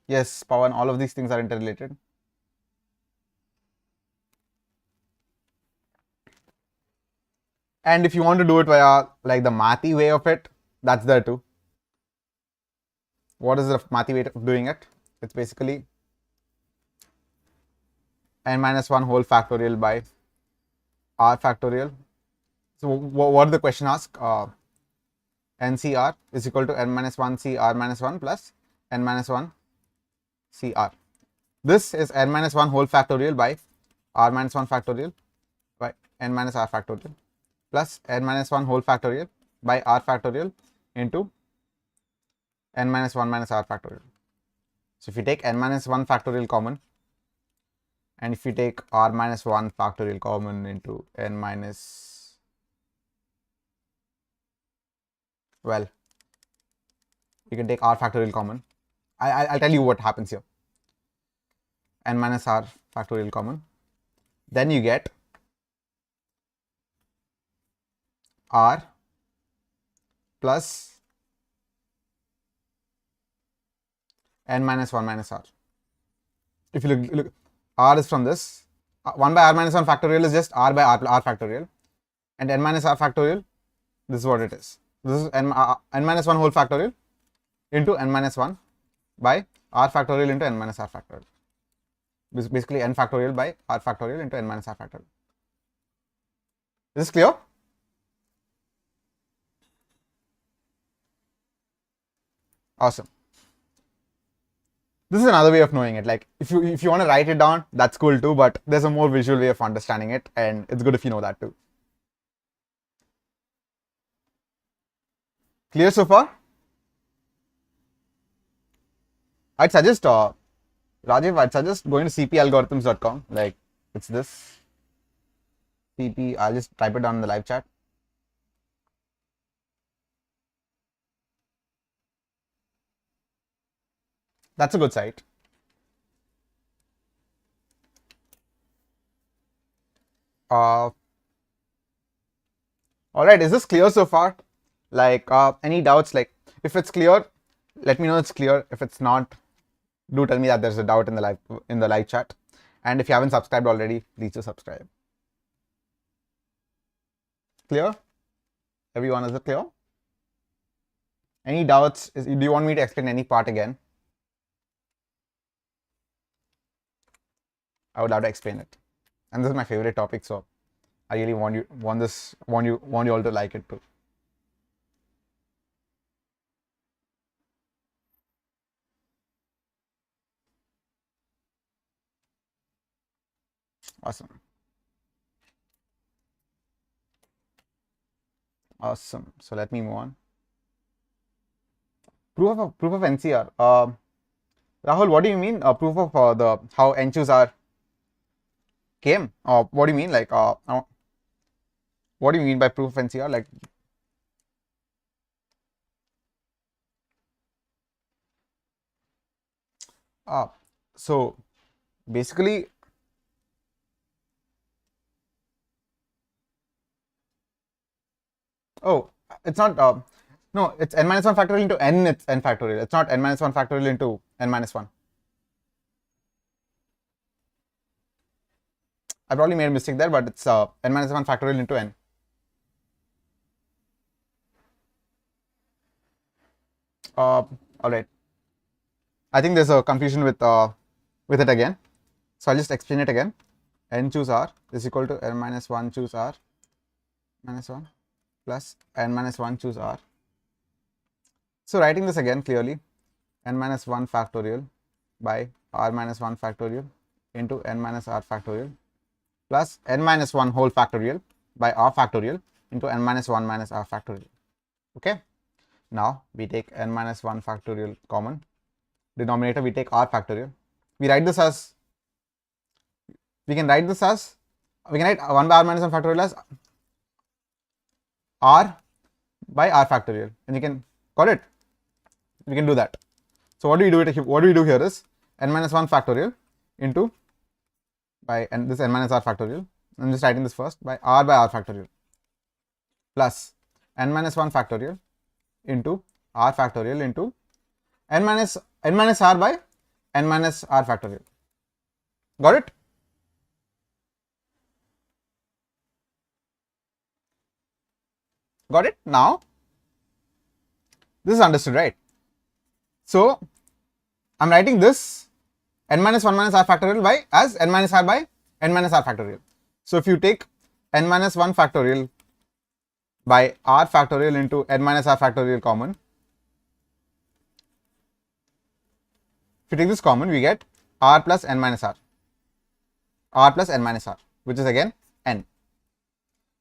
Yes, Pawan, all of these things are interrelated. And if you want to do it via like the mathy way of it, that's there too. What is the mathy way of doing it? It's basically n minus 1 whole factorial by r factorial. So what did the question ask? NCR is equal to n minus 1 c r minus 1 plus n minus 1 c r. This is n minus 1 whole factorial by r minus 1 factorial by n minus r factorial plus n minus 1 whole factorial by r factorial into n minus 1 minus r factorial. So if you take n minus 1 factorial common, and if you take r minus 1 factorial common into n minus, well, you can take r factorial common. I'll tell you what happens here. N minus r factorial common. Then you get r plus n minus 1 minus r. If you look, r is from this. 1 by r minus 1 factorial is just r by r factorial. And n minus r factorial, this is what it is. This is n minus 1 whole factorial into n minus 1 by r factorial into n minus r factorial. This is basically n factorial by r factorial into n minus r factorial. Is this clear? Awesome. This is another way of knowing it. Like if you want to write it down, that's cool too, but there's a more visual way of understanding it, and it's good if you know that too. Clear so far? I'd suggest Rajiv, I'd suggest going to cpalgorithms.com. Like it's this cp. I'll just type it down in the live chat. That's a good site. All right, is this clear so far? Like any doubts? Like if it's clear, let me know it's clear. If it's not, do tell me that there's a doubt in the live chat. And if you haven't subscribed already, please do subscribe. Clear? Everyone, is it clear? Any doubts? Do you want me to explain any part again? I would love to explain it. And this is my favorite topic, so I really want you all to like it too. Awesome. Awesome. So let me move on. Proof of NCR. Rahul, what do you mean? Proof of the how n choose r came? What do you mean? Like what do you mean by proof of NCR? Like so basically it's not no, it's n minus 1 factorial into n, it's n factorial. It's not n minus 1 factorial into n minus 1. I probably made a mistake there, but it's n minus 1 factorial into n. All right. I think there's a confusion with it again. So I'll just explain it again. N choose r is equal to n minus 1 choose r minus 1 plus n minus 1 choose r. So writing this again clearly, n minus 1 factorial by r minus 1 factorial into n minus r factorial plus n minus 1 whole factorial by r factorial into n minus 1 minus r factorial. Okay. Now we take n minus 1 factorial common. Denominator we take r factorial. We can write this as we can write 1 by r minus 1 factorial as r by r factorial, and you can got it. We can do that. So what do we do here is n minus 1 factorial into by n, this n minus r factorial. I'm just writing this first by r factorial plus n minus 1 factorial into r factorial into n minus r by n minus r factorial. Got it? Got it? Now this is understood, right? So I'm writing this n minus 1 minus r factorial by as n minus r by n minus r factorial. So if you take n minus 1 factorial by r factorial into n minus r factorial common, if you take this common, we get r plus n minus r plus n minus r, which is again n.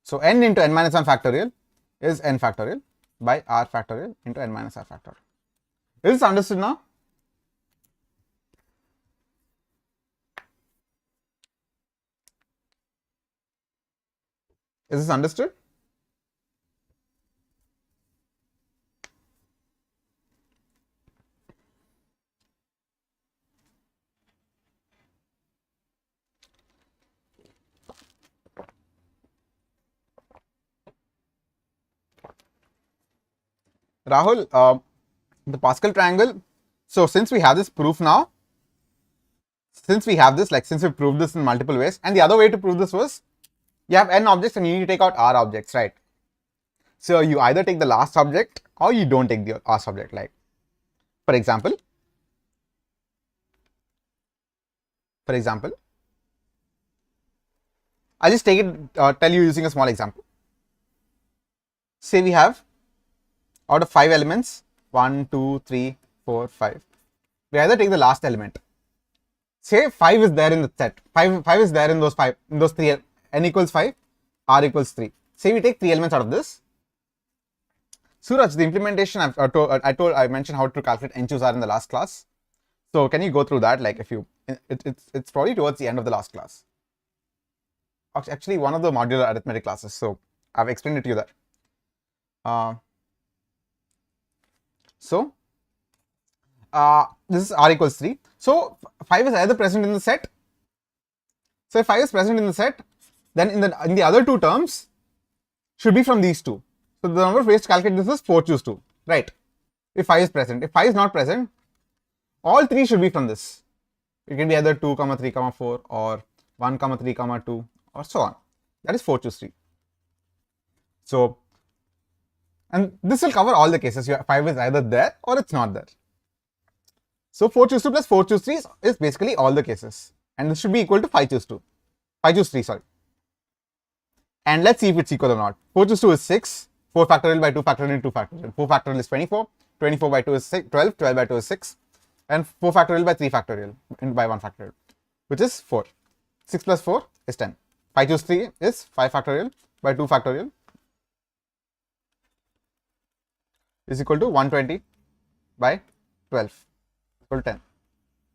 So n into n minus 1 factorial is n factorial by r factorial into n minus r factorial. Is this understood now? Is this understood? Rahul, the Pascal triangle. So since we have this proof now, since we've proved this in multiple ways, and the other way to prove this was you have n objects and you need to take out r objects, right? So you either take the last object or you don't take the last object. Like for example, I'll just take it, tell you using a small example. Say we have out of 5 elements, 1, 2, 3, 4, 5. We either take the last element. Say 5 is there in the set. 5 is there in those 3. N equals 5, r equals 3. Say we take 3 elements out of this. Suraj, the implementation I mentioned how to calculate n choose r in the last class. So can you go through that? Like if you, it's probably towards the end of the last class. Actually, one of the modular arithmetic classes. So I've explained it to you there. So this is r equals 3. So 5 is either present in the set. So if 5 is present in the set, then in the other two terms should be from these two. So the number of ways to calculate this is 4 choose 2, right? If 5 is present. If 5 is not present, all 3 should be from this. It can be either 2, 3, 4 or 1, 3, 2 or so on. That is 4 choose 3. So, and this will cover all the cases. 5 is either there or it's not there. So 4 choose 2 plus 4 choose 3 is basically all the cases. And this should be equal to 5 choose 2. 5 choose 3, sorry. And let's see if it's equal or not. 4 choose 2 is 6. 4 factorial by 2 factorial into 2 factorial. 4 factorial is 24. 24 by 2 is 12. 12 by 2 is 6. And 4 factorial by 3 factorial by 1 factorial, which is 4. 6 plus 4 is 10. 5 choose 3 is 5 factorial by 2 factorial is equal to 120 by 12 equal to 10.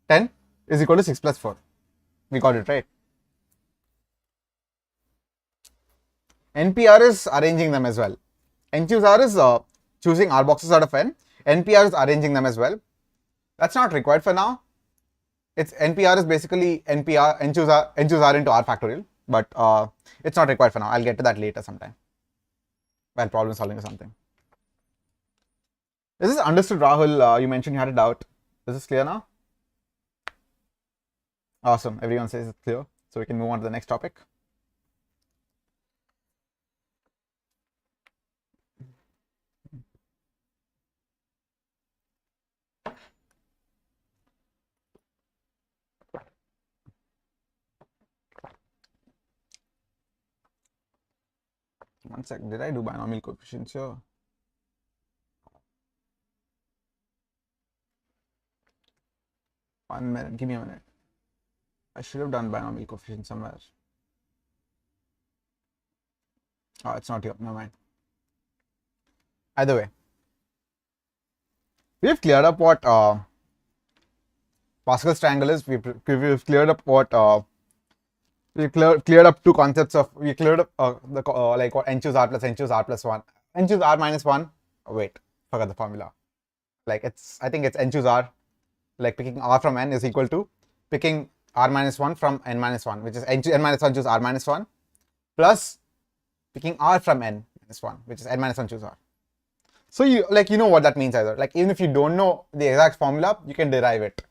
10 is equal to 6 plus 4. We got it, right? NPR is arranging them as well. N choose R is choosing R boxes out of N. NPR is arranging them as well. That's not required for now. It's NPR is basically N choose R into R factorial, but it's not required for now. I'll get to that later sometime while problem solving or something. Is this understood, Rahul? You mentioned you had a doubt. Is this clear now? Awesome. Everyone says it's clear. So we can move on to the next topic. One sec. Did I do binomial coefficients here? One minute. Give me a minute. I should have done binomial coefficient somewhere. Oh, it's not here. Never mind. Either way, we've cleared up what Pascal's triangle is. We've cleared up what we cleared up two concepts of, we cleared up like what n choose r plus n choose r plus 1, n choose r minus 1. Oh, wait, forgot the formula. Like I think it's n choose r, like picking r from n is equal to picking r minus 1 from n minus 1, which is n minus 1 choose r minus 1, plus picking r from n minus 1, which is n minus 1 choose r. So you know what that means either. Like even if you don't know the exact formula, you can derive it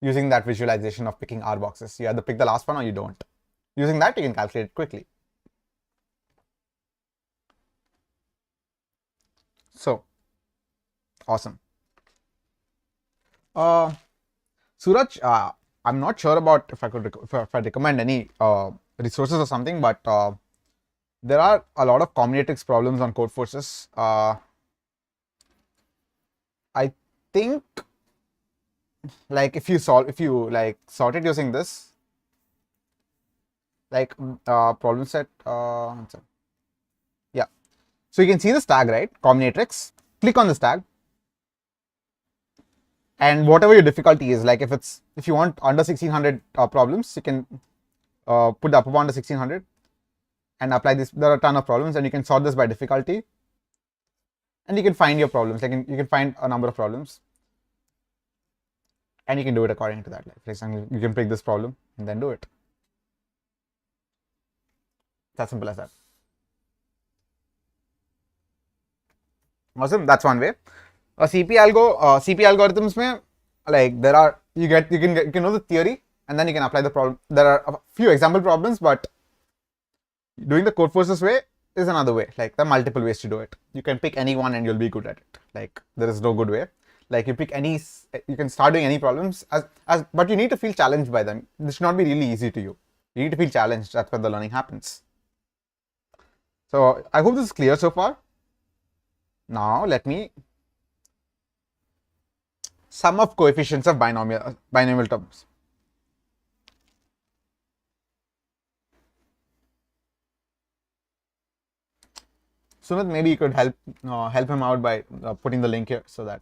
using that visualization of picking r boxes. You either pick the last one or you don't. Using that, you can calculate it quickly. So, awesome. Suraj, I'm not sure about if I recommend any resources or something, but there are a lot of combinatorics problems on Codeforces. I think like if you sort it using this, like problem set, yeah. So you can see this tag, right? Combinatorics. Click on this tag, and whatever your difficulty is, like if you want under 1600 problems, you can put the upper bound to 1600 and apply this. There are a ton of problems, and you can sort this by difficulty, and you can find your problems. Like you can find a number of problems, and you can do it according to that. Like for example, you can pick this problem and then do it. It's as simple as that. Awesome. That's one way. CP algorithms mein, like there are you can know the theory, and then you can apply the problem. There are a few example problems, but doing the Codeforces way is another way. Like there are multiple ways to do it. You can pick any one and you'll be good at it. Like there is no good way. Like you pick any, you can start doing any problems but you need to feel challenged by them. This should not be really easy to you. You need to feel challenged. That's where the learning happens. So I hope this is clear so far. Now let me sum of coefficients of binomial terms. Sumit, maybe you could help him out by putting the link here, so that,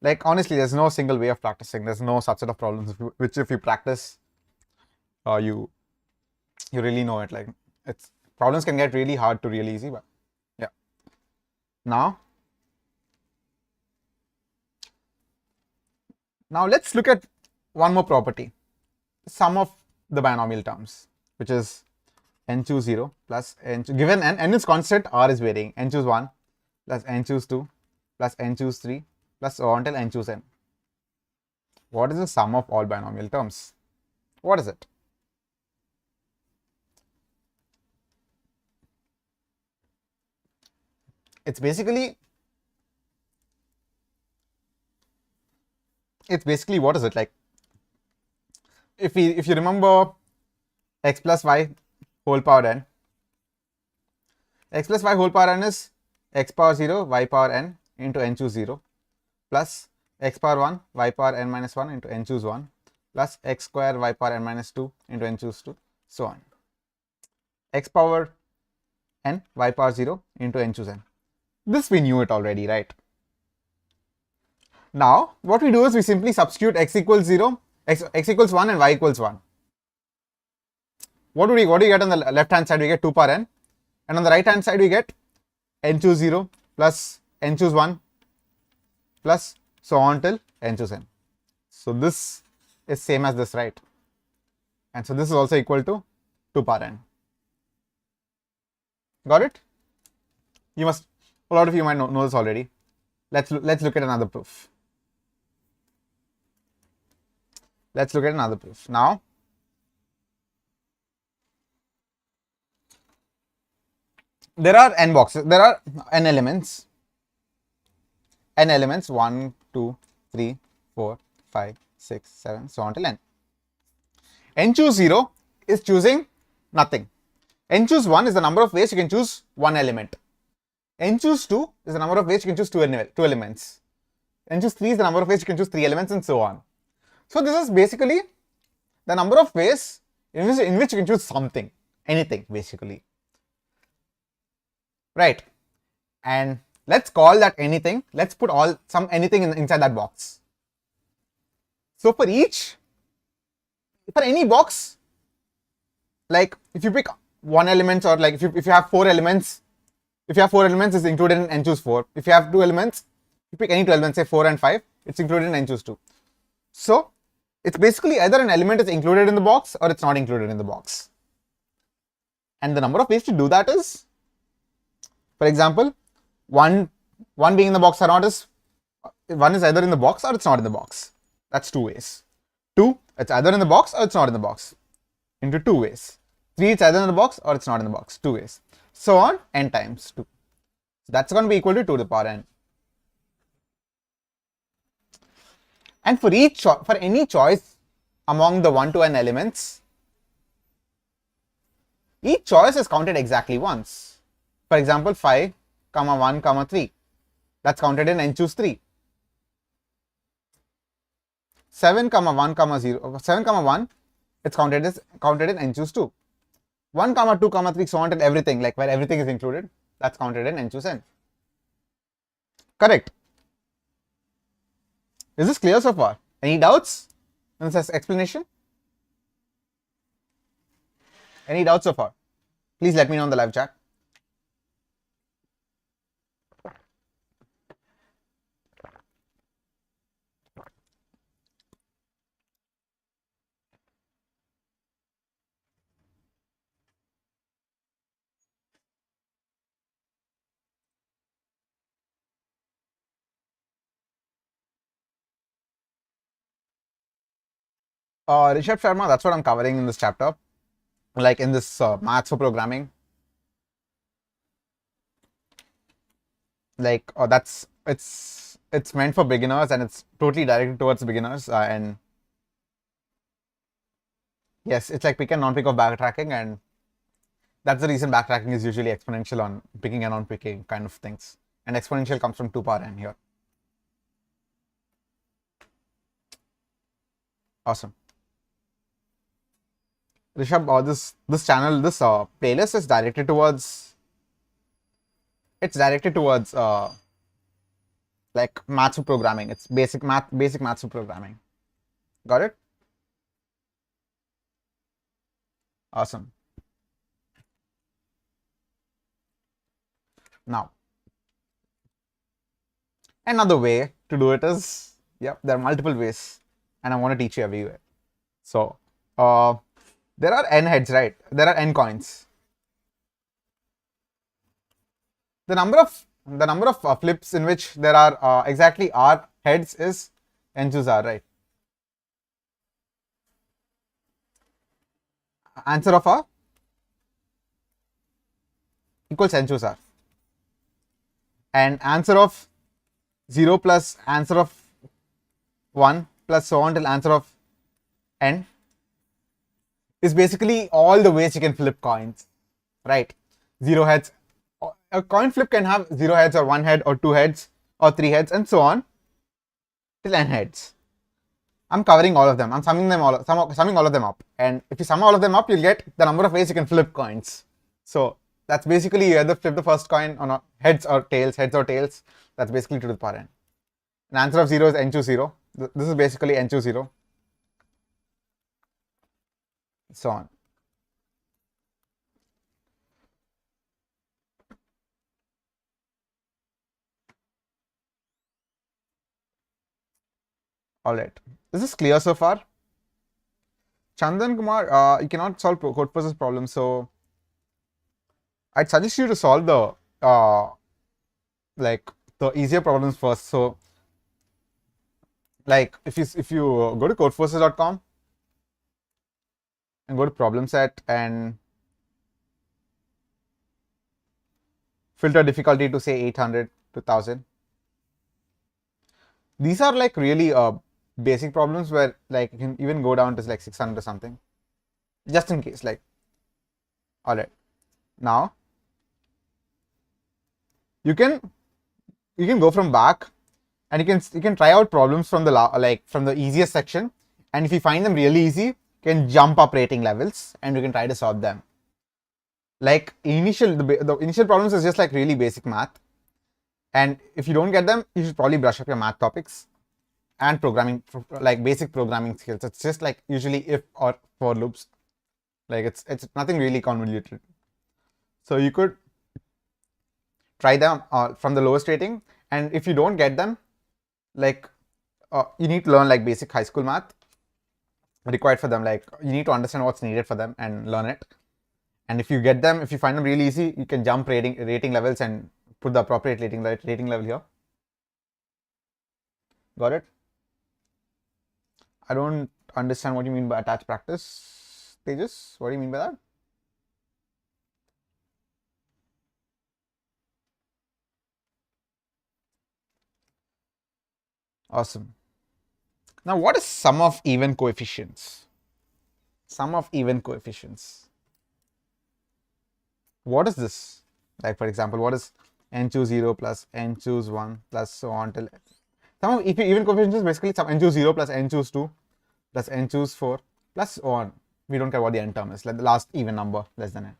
like, honestly, there's no single way of practicing. There's no subset of problems which if you practice, you really know it. Like problems can get really hard to really easy, but yeah. Now let's look at one more property, sum of the binomial terms, which is n choose 0 plus n given n is constant, r is varying, n choose 1 plus n choose 2 plus n choose 3 plus so on till n choose n. What is the sum of all binomial terms? What is it? It's basically what is it? Like if you remember x plus y whole power n, x plus y whole power n is x power 0 y power n into n choose 0 plus x power 1 y power n minus 1 into n choose 1 plus x square y power n minus 2 into n choose 2, so on. X power n y power 0 into n choose n. This we knew it already, right? Now what we do is we simply substitute x equals 0, x equals 1 and y equals 1. What do you get on the left hand side? We get 2 power n, and on the right hand side we get n choose 0 plus n choose 1 plus so on till n choose n. So this is same as this, right? And so this is also equal to 2 power n. Got it? A lot of you might know this already. Let's look at another proof. Let's look at another proof. Now there are n boxes, there are n elements, 1, 2, 3, 4, 5, 6, 7, so on till n. N choose 0 is choosing nothing. N choose 1 is the number of ways you can choose one element. N choose 2 is the number of ways you can choose two elements. N choose 3 is the number of ways you can choose 3 elements, and so on. So this is basically the number of ways in which you can choose something, anything basically. right? And let's call that anything. Let's put anything inside that box. So for any box, like if you pick one element, or like if you have 4 elements, it's included in n choose 4. If you have 2 elements, you pick any 2 elements, say 4 and 5, it's included in n choose 2. So it's basically either an element is included in the box or it's not included in the box. And the number of ways to do that is, for example, one being in the box or not is, one is either in the box or it's not in the box. That's 2 ways. 2, it's either in the box or it's not in the box, into 2 ways. 3, it's either in the box or it's not in the box, 2 ways. So on, n times 2. So that's going to be equal to 2 to the power n. And for any choice among the 1 to n elements, each choice is counted exactly once. For example, 5, 1, 3. That's counted in n choose 3. 7, 1, 1, it's counted in n choose 2. 1, 2, 3, so on till everything, like where everything is included, that's counted in n choose n. Correct. Is this clear so far? Any doubts in this explanation? Any doubts so far? Please let me know in the live chat. Rishabh Sharma, that's what I'm covering in this chapter, like in this maths for programming. Like it's meant for beginners, and it's totally directed towards beginners. And yes, it's like pick and non-pick of backtracking, and that's the reason backtracking is usually exponential on picking and non-picking kind of things. And exponential comes from 2 power n here. Awesome. Rishabh, this channel, this playlist is directed towards, like maths for programming. It's basic maths for programming. Got it? Awesome. Now, another way to do it is, there are multiple ways, and I want to teach you everywhere. So, there are n heads, right? There are n coins. The number of flips in which there are exactly r heads is n choose r, right? Answer of r equals n choose r, and answer of 0 plus answer of 1 plus so on till answer of n is basically all the ways you can flip coins, right? 0 heads. A coin flip can have 0 heads or 1 head or 2 heads or 3 heads and so on till n heads. I'm covering all of them. I'm summing all of them up. And if you sum all of them up, you'll get the number of ways you can flip coins. So that's basically you either flip the first coin on heads or tails. That's basically 2 to the power n. And answer of 0 is n choose 0. This is basically n choose 0. So on. All right. This is clear so far. Chandan Kumar, you cannot solve code forces problem, so I'd suggest you to solve the the easier problems first. So like if you go to codeforces.com and go to problem set and filter difficulty to say 800 to 1000. These are like really basic problems where like you can even go down to like 600 or something, just in case. Like, all right, now you can go from back and you can try out problems from the easiest section, and if you find them really easy, you can jump up rating levels and you can try to solve them. Like the initial problems is just like really basic math. And if you don't get them, you should probably brush up your math topics and programming, like basic programming skills. It's just like usually if or for loops. Like it's nothing really convoluted. So you could try them from the lowest rating. And if you don't get them, like you need to learn like basic high school math required for them. Like you need to understand what's needed for them and learn it. And if you get them, if you find them really easy, you can jump rating levels and put the appropriate rating level here. Got it? I don't understand what you mean by attached practice, Tejas. What do you mean by that? Awesome. Now, what is sum of even coefficients? Sum of even coefficients. What is this? Like, for example, what is n choose 0 plus n choose 1 plus so on till sum of even coefficients is basically some n choose 0 plus n choose 2 plus n choose 4 plus so on. We don't care what the n term is, like the last even number less than n.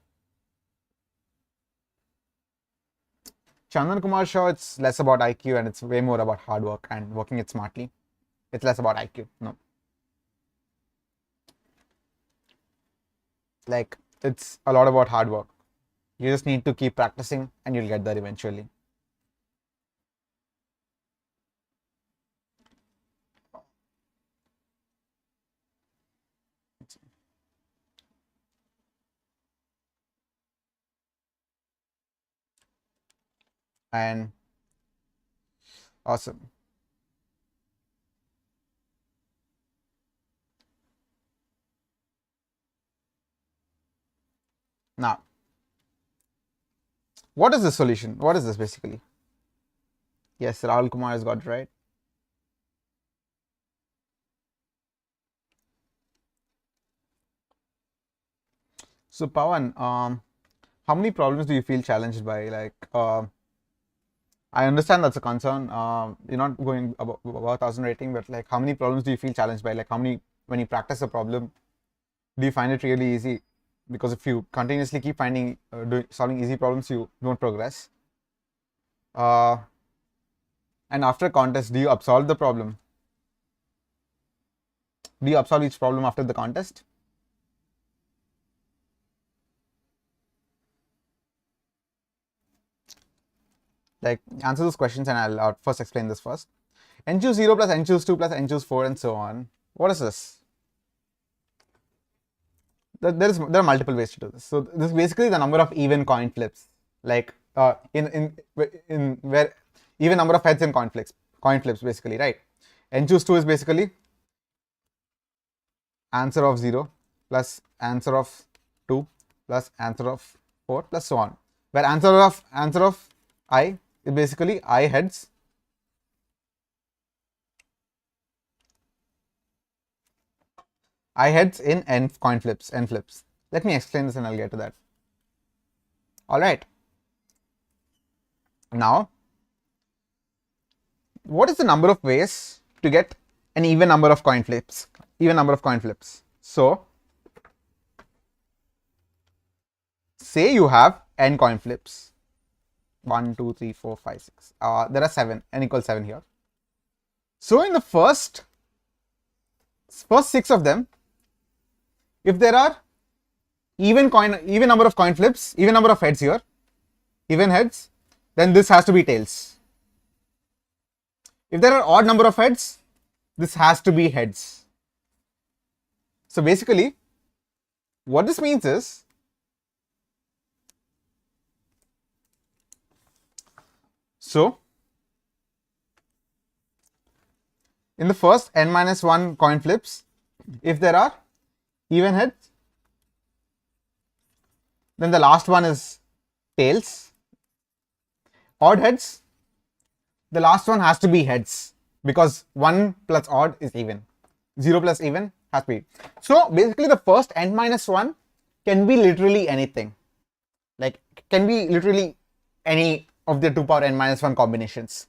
Chandan Kumar Shaw, it's less about IQ and it's way more about hard work and working it smartly. It's less about IQ. No. Like, it's a lot about hard work. You just need to keep practicing and you'll get there eventually. And awesome. Now, what is the solution? What is this basically? Yes, Rahul Kumar has got it right. So Pawan, how many problems do you feel challenged by? Like, I understand that's a concern. You're not going above 1000 rating, but like, how many problems do you feel challenged by? Like, how many, when you practice a problem, do you find it really easy? Because if you continuously keep finding solving easy problems, you don't progress. And after a contest, do you upsolve the problem? Do you upsolve each problem after the contest? Like, answer those questions and I'll first explain this first. N choose 0 plus n choose 2 plus n choose 4 and so on. What is this? There are multiple ways to do this. So this is basically the number of even coin flips. Like in where even number of heads in coin flips basically, right? N choose 2 is basically answer of 0 plus answer of 2 plus answer of 4 plus so on. Where answer of I is basically I heads in n coin flips, n flips. Let me explain this and I'll get to that. All right. Now, what is the number of ways to get an even number of coin flips? So, say you have n coin flips. 1, 2, 3, 4, 5, 6. There are 7. N equals 7 here. So, in the first 6 of them, if there are even number of coin flips, even number of heads here, even heads, then this has to be tails. If there are odd number of heads, this has to be heads. So basically, what this means is, so in the first n minus 1 coin flips, if there are even heads, then the last one is tails. Odd heads, the last one has to be heads because 1 plus odd is even. 0 plus even has to be. So basically the first n minus 1 can be literally anything. Like can be literally any of the 2 power n minus 1 combinations.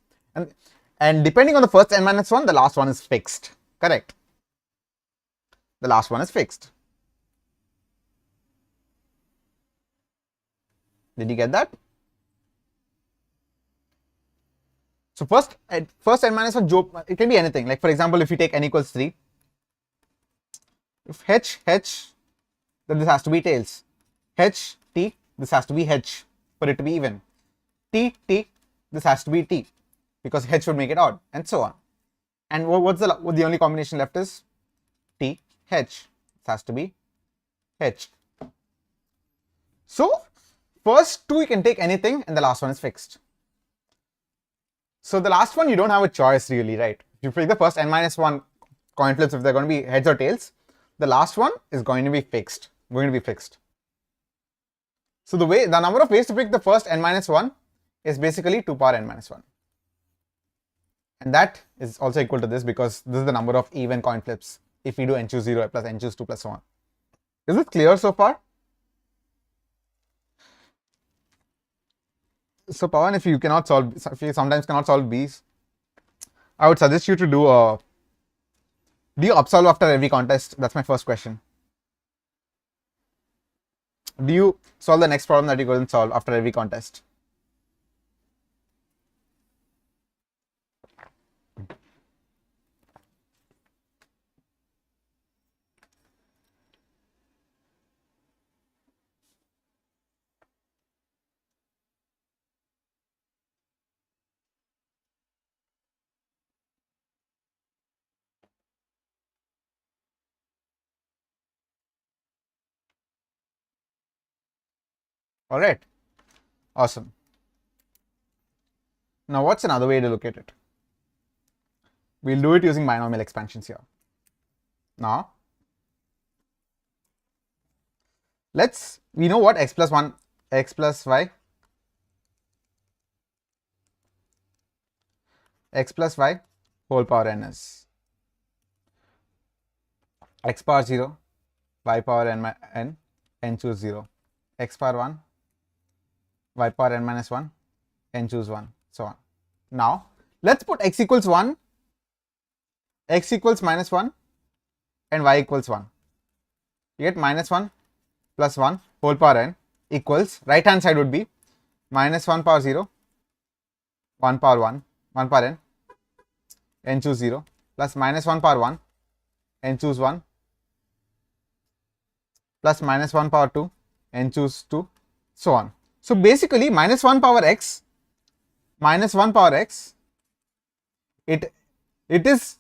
And depending on the first n minus 1, the last one is fixed. Correct. The last one is fixed. Did you get that? So first n minus 1 joke, it can be anything. Like for example, if you take n equals 3, if h, then this has to be tails. H, t, this has to be h for it to be even. T, this has to be t because h would make it odd, and so on. And what the only combination left is t, h. This has to be h. So first two you can take anything, and the last one is fixed. So the last one you don't have a choice really, right? If you pick the first n minus 1 coin flips, if they're going to be heads or tails, the last one is going to be fixed. So the number of ways to pick the first n minus 1 is basically 2 power n minus 1. And that is also equal to this because this is the number of even coin flips if we do n choose 0 plus n choose 2 plus so on. Is it clear so far? So Pawan, if you sometimes cannot solve B's, I would suggest you to do you upsolve after every contest? That's my first question. Do you solve the next problem that you couldn't solve after every contest? All right, awesome. Now, what's another way to look at it? We'll do it using binomial expansions here. Now, we know what x plus y whole power n is. X power 0, y power n choose 0. X power 1, y power n minus 1, n choose 1, so on. Now, let's put x equals 1, x equals minus 1, and y equals 1. You get minus 1 plus 1 whole power n equals, right hand side would be minus 1 power 0, 1 power 1, 1 power n, n choose 0, plus minus 1 power 1, n choose 1, plus minus 1 power 2, n choose 2, so on. So basically minus 1 power x, it is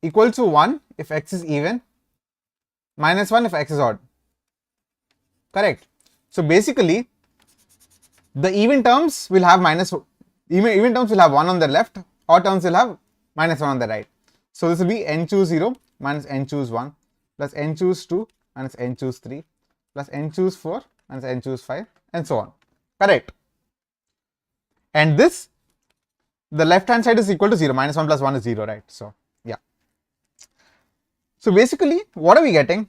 equal to 1 if x is even, minus 1 if x is odd. Correct. So basically the even terms will have even terms will have 1 on the left, odd terms will have minus 1 on the right. So this will be n choose 0 minus n choose 1 plus n choose 2 minus n choose 3 plus n choose 4 minus n choose 5 and so on. Correct. And this, the left hand side is equal to 0, minus 1 plus 1 is 0, right? So yeah. So basically what are we getting?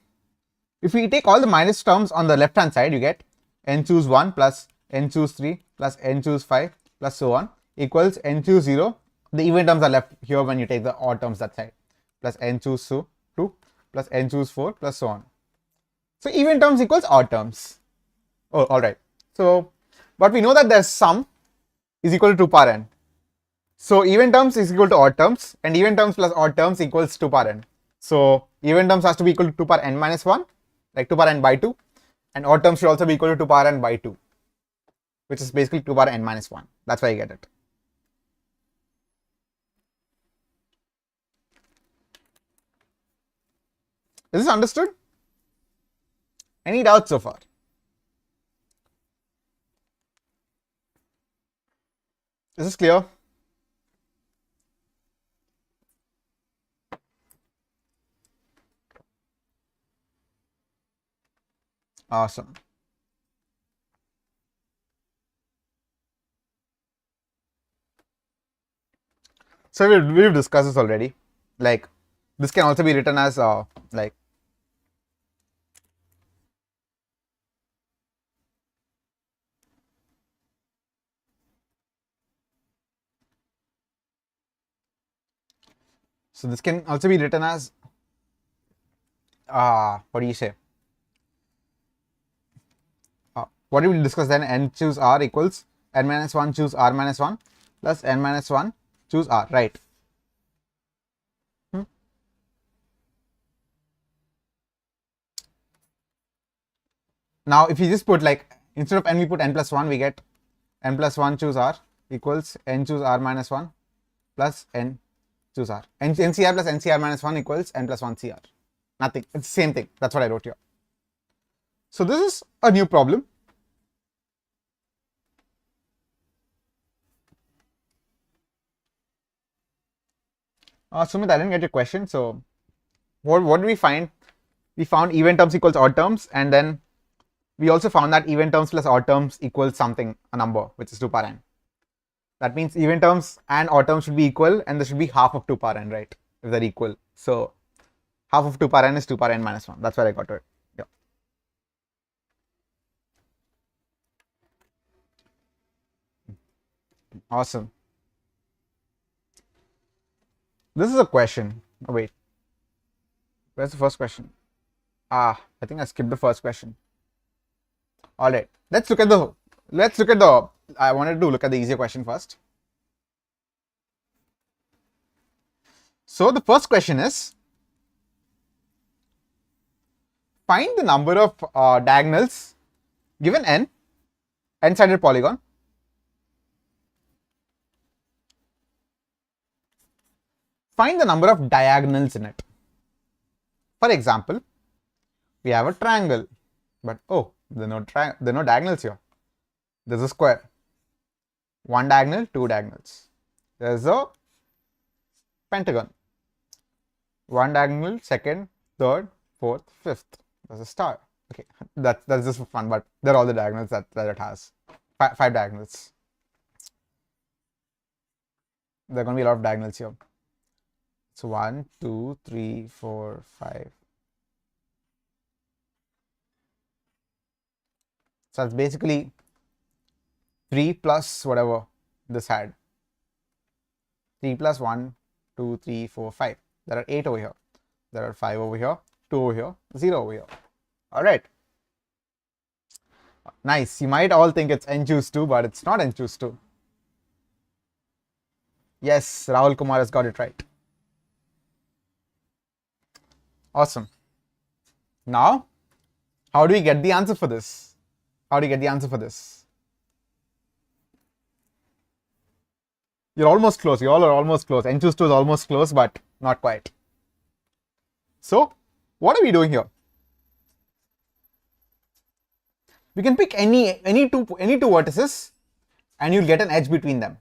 If we take all the minus terms on the left hand side, you get n choose 1 plus n choose 3 plus n choose 5 plus so on equals n choose 0. The even terms are left here when you take the odd terms that side, plus n choose 2 plus n choose 4 plus so on. So even terms equals odd terms. Oh, all right. So, but we know that there's sum is equal to 2 power n. So even terms is equal to odd terms, and even terms plus odd terms equals 2 power n. So even terms has to be equal to 2 power n minus 1, like 2 power n by 2, and odd terms should also be equal to 2 power n by 2, which is basically 2 power n minus 1. That's why you get it. Is this understood? Any doubts so far? Is this clear? Awesome. So we've discussed this already. Like this can also be written as like so this can also be written as what do you say? what did we discuss then? N choose R equals n minus 1 choose R minus 1 plus n minus 1 choose R, right? Now, if you just put like, instead of n, we put n plus 1, we get n plus 1 choose R equals n choose R minus 1 plus n choose R. NCR plus NCR minus 1 equals n plus 1 CR. Nothing. It's the same thing. That's what I wrote here. So this is a new problem. Sumit, I didn't get your question. So what did we find? We found even terms equals odd terms, and then we also found that even terms plus odd terms equals something, a number, which is 2 power n. That means even terms and odd terms should be equal, and there should be half of 2 power n, right? If they're equal. So half of 2 power n is 2 power n minus 1. That's where I got to it. Yeah. Awesome. This is a question. Oh, wait. Where's the first question? I think I skipped the first question. All right. Let's look at the I wanted to look at the easier question first. So the first question is, find the number of diagonals given n-sided polygon. Find the number of diagonals in it. For example, we have a triangle, but there are no diagonals here. There's a square. One diagonal, two diagonals. There's a pentagon. One diagonal, second, third, fourth, fifth. There's a star. Okay, that's just for fun, but they're all the diagonals that it has. Five diagonals. There are going to be a lot of diagonals here. So 1, 2, 3, 4, 5. So that's basically 3 plus whatever this had. 3 plus 1, 2, 3, 4, 5. There are 8 over here. There are 5 over here, 2 over here, 0 over here. Alright. Nice. You might all think it's n choose 2, but it's not n choose 2. Yes, Rahul Kumar has got it right. Awesome. Now, how do we get the answer for this? How do you get the answer for this? You're almost close. You all are almost close. N choose 2 is almost close, but not quite. So, what are we doing here? We can pick any two vertices, and you'll get an edge between them.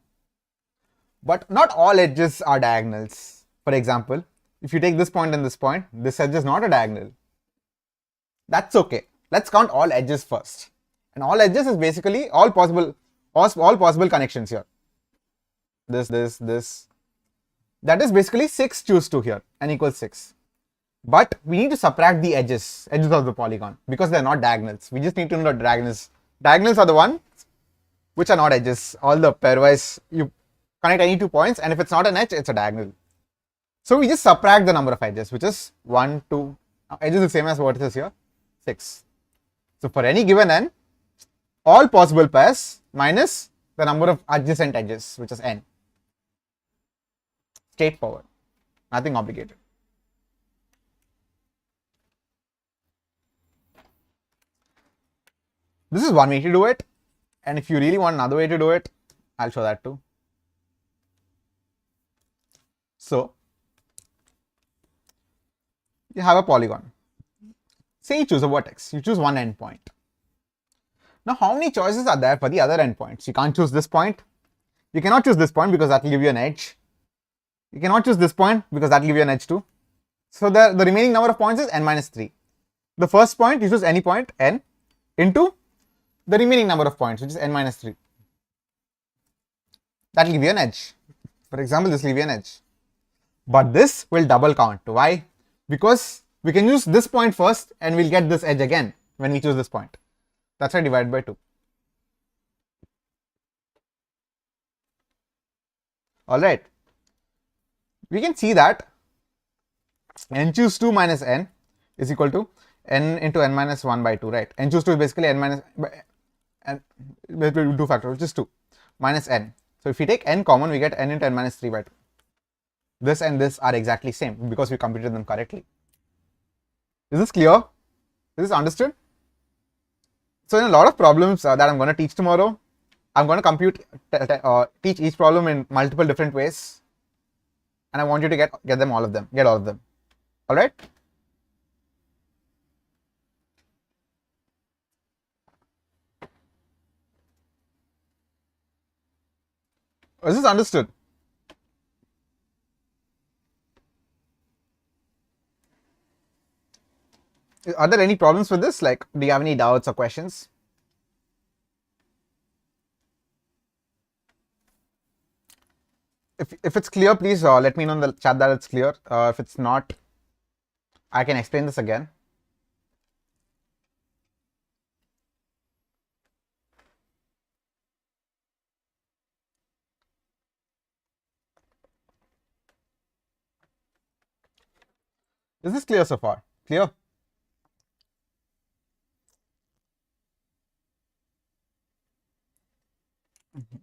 But not all edges are diagonals. For example, if you take this point and this point, this edge is not a diagonal. That's okay. Let's count all edges first. And all edges is basically all possible connections here. This. That is basically 6 choose 2 here, n equals 6. But we need to subtract the edges of the polygon, because they are not diagonals. We just need to know the diagonals. Diagonals are the ones which are not edges. All the pairwise, you connect any 2 points, and if it's not an edge, it's a diagonal. So we just subtract the number of edges, which is 1, 2. Edges is the same as vertices here, 6. So for any given n, all possible pairs minus the number of adjacent edges, which is n. Straightforward, nothing complicated. This is one way to do it, and if you really want another way to do it, I'll show that too. So, you have a polygon. Say you choose a vertex, you choose one endpoint. Now, how many choices are there for the other endpoints? You can't choose this point. You cannot choose this point because that will give you an edge. You cannot choose this point because that will give you an edge too. So, the remaining number of points is n minus 3. The first point, you choose any point n into the remaining number of points, which is n minus 3. That will give you an edge. For example, this will give you an edge. But this will double count. Why? Because we can use this point first and we'll get this edge again when we choose this point. That's why I divide by 2. Alright. We can see that n choose 2 minus n is equal to n into n minus 1 by 2, right? N choose 2 is basically n minus and we will do factor, which is 2 minus n. So if we take n common, we get n into n minus 3 by 2. This and this are exactly same because we computed them correctly. Is this clear? Is this understood? So in a lot of problems that I'm going to teach tomorrow, I'm going to teach each problem in multiple different ways, and I want you to get them all of them, all right? Is this understood? Are there any problems with this? Like, do you have any doubts or questions? If it's clear, please let me know in the chat that it's clear. If it's not, I can explain this again. Is this clear so far? Clear?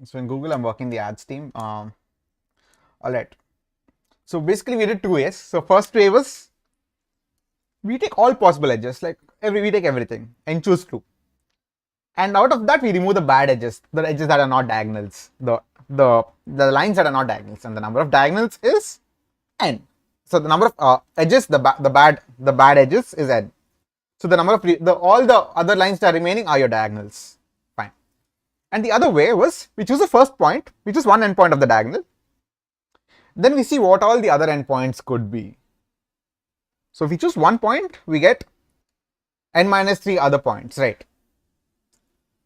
So in Google, I'm working the ads team. All right. So basically, we did 2 ways. So first way was we take all possible edges, like we take everything and choose 2. And out of that, we remove the bad edges, the edges that are not diagonals, the lines that are not diagonals, and the number of diagonals is n. So the number of edges, the bad edges is n. So the number of all the other lines that are remaining are your diagonals. Fine. And the other way was we choose the first point, we choose one endpoint of the diagonal. Then we see what all the other endpoints could be. So if we choose one point, we get n minus 3 other points, right?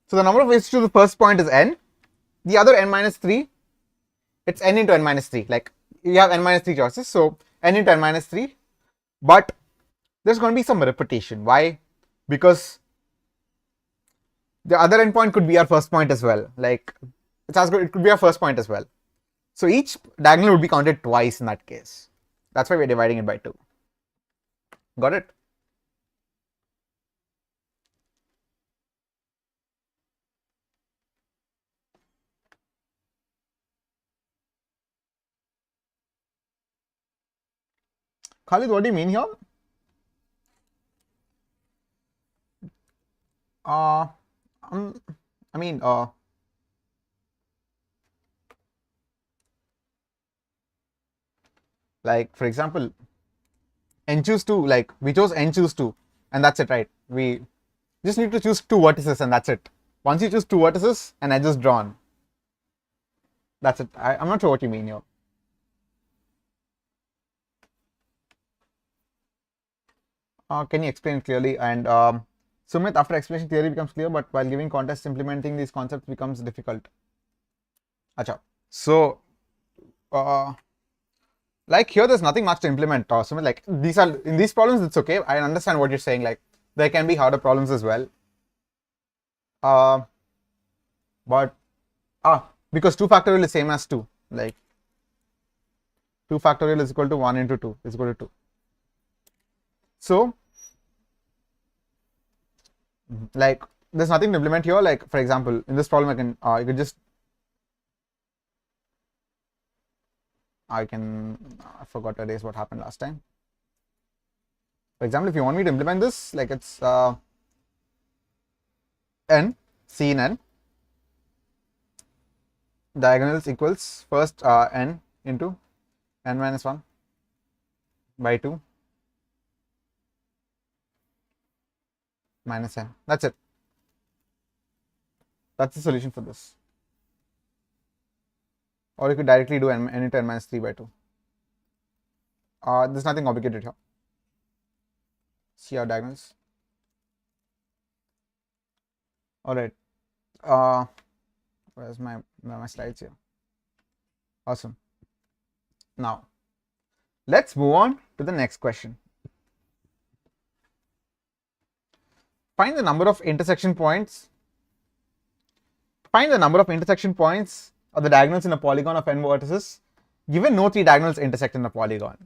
So the number of ways to choose the first point is n. The other n minus 3, it's n into n minus 3. Like you have n minus 3 choices, so n into n minus 3. But there's going to be some repetition. Why? Because the other endpoint could be our first point as well. Like it's as good, it could be our first point as well. So each diagonal would be counted twice in that case. That's why we're dividing it by 2. Got it? Khalid, what do you mean here? I mean, like for example, n choose 2, like we chose n choose 2, and that's it, right? We just need to choose 2 vertices and that's it. Once you choose 2 vertices and edges drawn, that's it. I'm not sure what you mean here. Can you explain clearly? And Sumit, after explanation, theory becomes clear, but while giving context, implementing these concepts becomes difficult. Acha. So, like here, there's nothing much to implement. Sumit, like in these problems, it's okay. I understand what you're saying. Like there can be harder problems as well. But because 2 factorial is same as 2. Like 2 factorial is equal to 1 into 2 is equal to 2. So, like there's nothing to implement here. Like for example, in this problem, I forgot to erase what happened last time. For example, if you want me to implement this, like it's n, c in n, diagonals equals first n into n minus 1 by 2 minus n. That's it. That's the solution for this. Or you could directly do n into n minus 3 by 2. There's nothing complicated here. See our diagonals. All right. Where's my slides here? Awesome. Now, let's move on to the next question. Find the number of intersection points. Find the number of intersection points of the diagonals in a polygon of n vertices, given no 3 diagonals intersect in a polygon.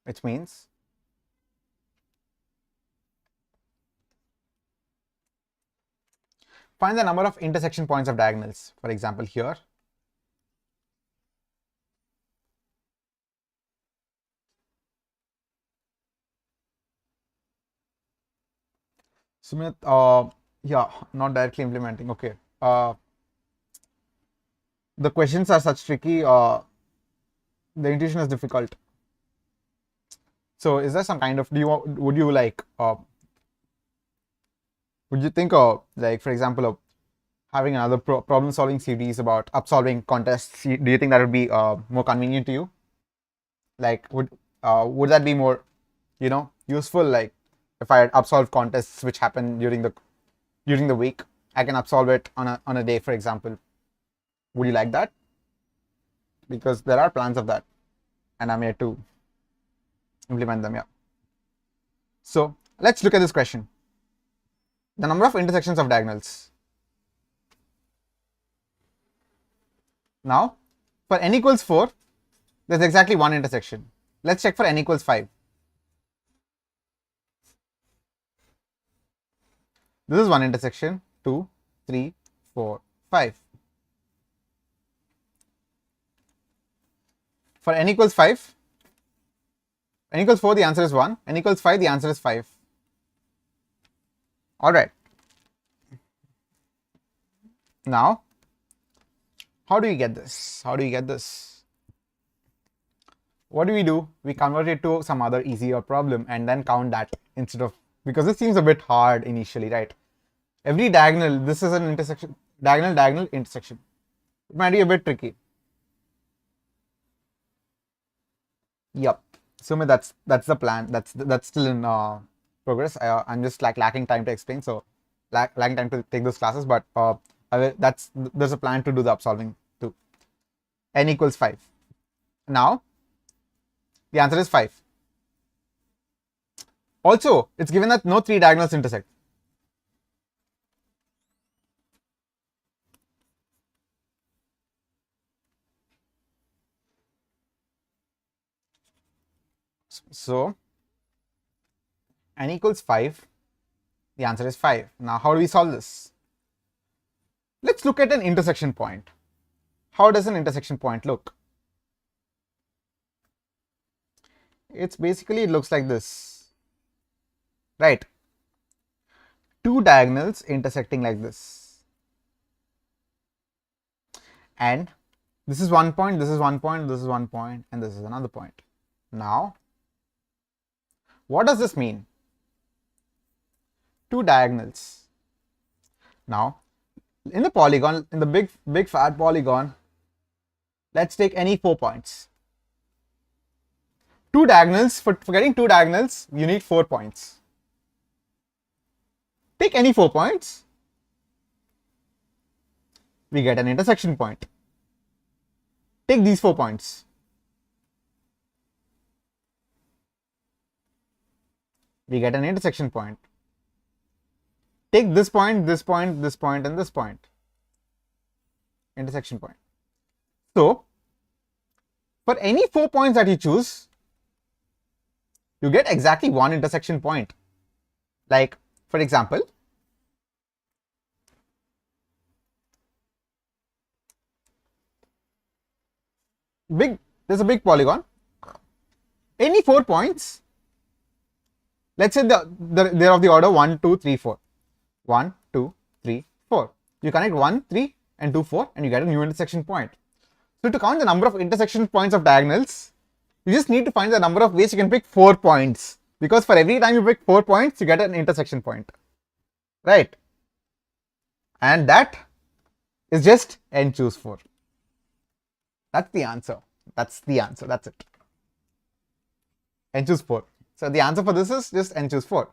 Which means Find the number of intersection points of diagonals. For example, here. Sumit, yeah, not directly implementing. Okay. The questions are such tricky. The intuition is difficult. So, is there some kind of would you think like, for example, having another problem-solving series about up-solving contests? Do you think that would be more convenient to you? Like, would that be more, useful? Like, if I had up-solved contests which happen during the week, I can up-solve it on a day, for example. Would you like that? Because there are plans of that, and I'm here to implement them. Yeah. So let's look at this question. The number of intersections of diagonals. Now, for n equals 4, there's exactly one intersection. Let's check for n equals 5. This is one intersection, 2, 3, 4, 5. For n equals 5, n equals 4, the answer is 1. N equals 5, the answer is 5. All right. Now, how do you get this? How do you get this? What do? We convert it to some other easier problem and then count that instead of, because this seems a bit hard initially, right? Every diagonal, this is an intersection, diagonal intersection. It might be a bit tricky. Yep. So that's the plan. That's still in progress. I'm just like lacking time to explain, so lacking time to take those classes. But there's a plan to do the upsolving too. N equals 5. Now the answer is 5. Also, it's given that no 3 diagonals intersect. So n equals 5, the answer is 5. Now how do we solve this? Let's look at an intersection point. How does an intersection point look? It's basically, it looks like this, right? 2 diagonals intersecting like this, and this is one point, this is one point, this is one point, and this is another point. Now, what does this mean? 2 diagonals. Now, in the polygon, in the big fat polygon, let's take any 4 points. 2 diagonals, for getting 2 diagonals, you need 4 points. Take any 4 points, we get an intersection point. Take these 4 points. We get an intersection point. Take this point, this point, this point, and this point. Intersection point. So, for any 4 points that you choose, you get exactly one intersection point. Like, for example, there's a big polygon. Any 4 points, let's say they're of the order 1, 2, 3, 4. 1, 2, 3, 4. You connect 1, 3, and 2, 4, and you get a new intersection point. So to count the number of intersection points of diagonals, you just need to find the number of ways you can pick 4 points. Because for every time you pick 4 points, you get an intersection point. Right? And that is just n choose 4. That's the answer. That's the answer. That's it. N choose 4. So the answer for this is just n choose 4.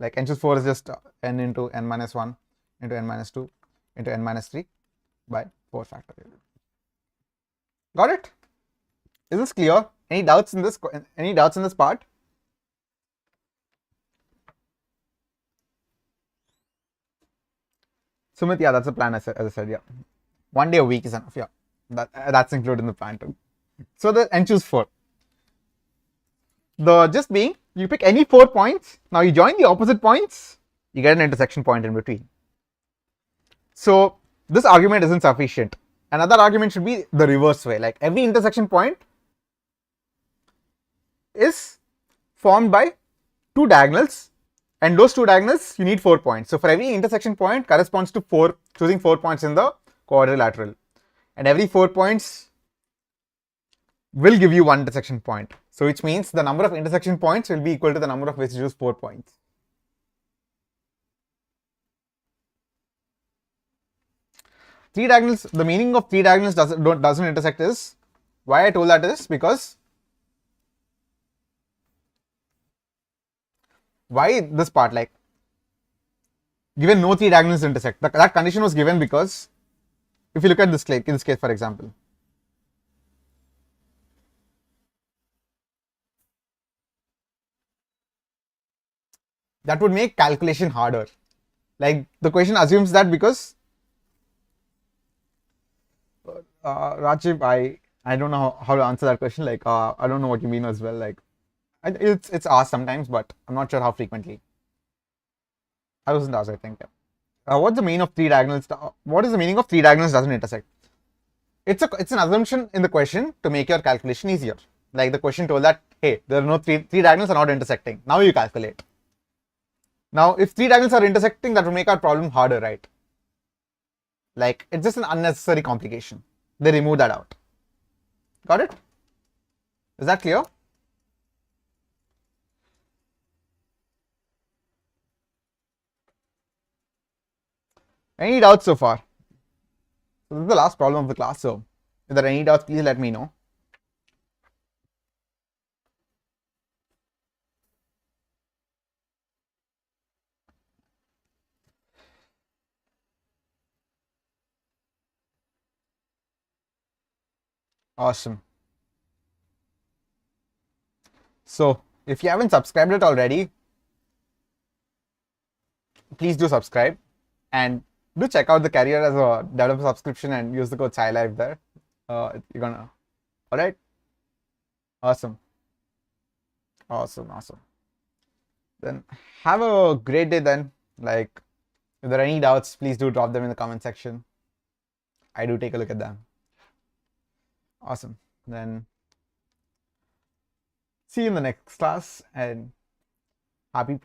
Like n choose 4 is just n into n minus 1 into n minus 2 into n minus 3 by 4 factorial. Got it? Is this clear? Any doubts in this? Any doubts in this part? Sumit, yeah, that's the plan. As I said, yeah, 1 day a week is enough. Yeah, that's included in the plan too. So the n choose 4. The just being, you pick any 4 points. Now you join the opposite points, you get an intersection point in between. So this argument isn't sufficient. Another argument should be the reverse way. Like every intersection point is formed by two diagonals, and those two diagonals you need 4 points. So for every intersection point corresponds to choosing 4 points in the quadrilateral, and every 4 points will give you one intersection point. So which means the number of intersection points will be equal to the number of ways to choose 4 points. Three diagonals, the meaning of three diagonals doesn't intersect is, why I told that is because, why this part, like given no three diagonals intersect, that condition was given because if you look at this case, in this case for example, that would make calculation harder. Like the question assumes that because Rajiv, I don't know how to answer that question. Like I don't know what you mean as well. Like it's asked sometimes, but I'm not sure how frequently. I wasn't asked, I think. What's the meaning of three diagonals? What is the meaning of three diagonals doesn't intersect? It's an assumption in the question to make your calculation easier. Like the question told that, hey, there are no three diagonals are not intersecting. Now you calculate. Now, if three diagonals are intersecting, that will make our problem harder, right? Like it's just an unnecessary complication. They remove that out. Got it? Is that clear? Any doubts so far? So this is the last problem of the class. So if there are any doubts, please let me know. Awesome. So if you haven't subscribed it already, please do subscribe and do check out the career as a developer subscription and use the code SciLife there. You're gonna, all right? Awesome. Then have a great day then. Like if there are any doubts, please do drop them in the comment section. I do take a look at them. Awesome. Then see you in the next class and happy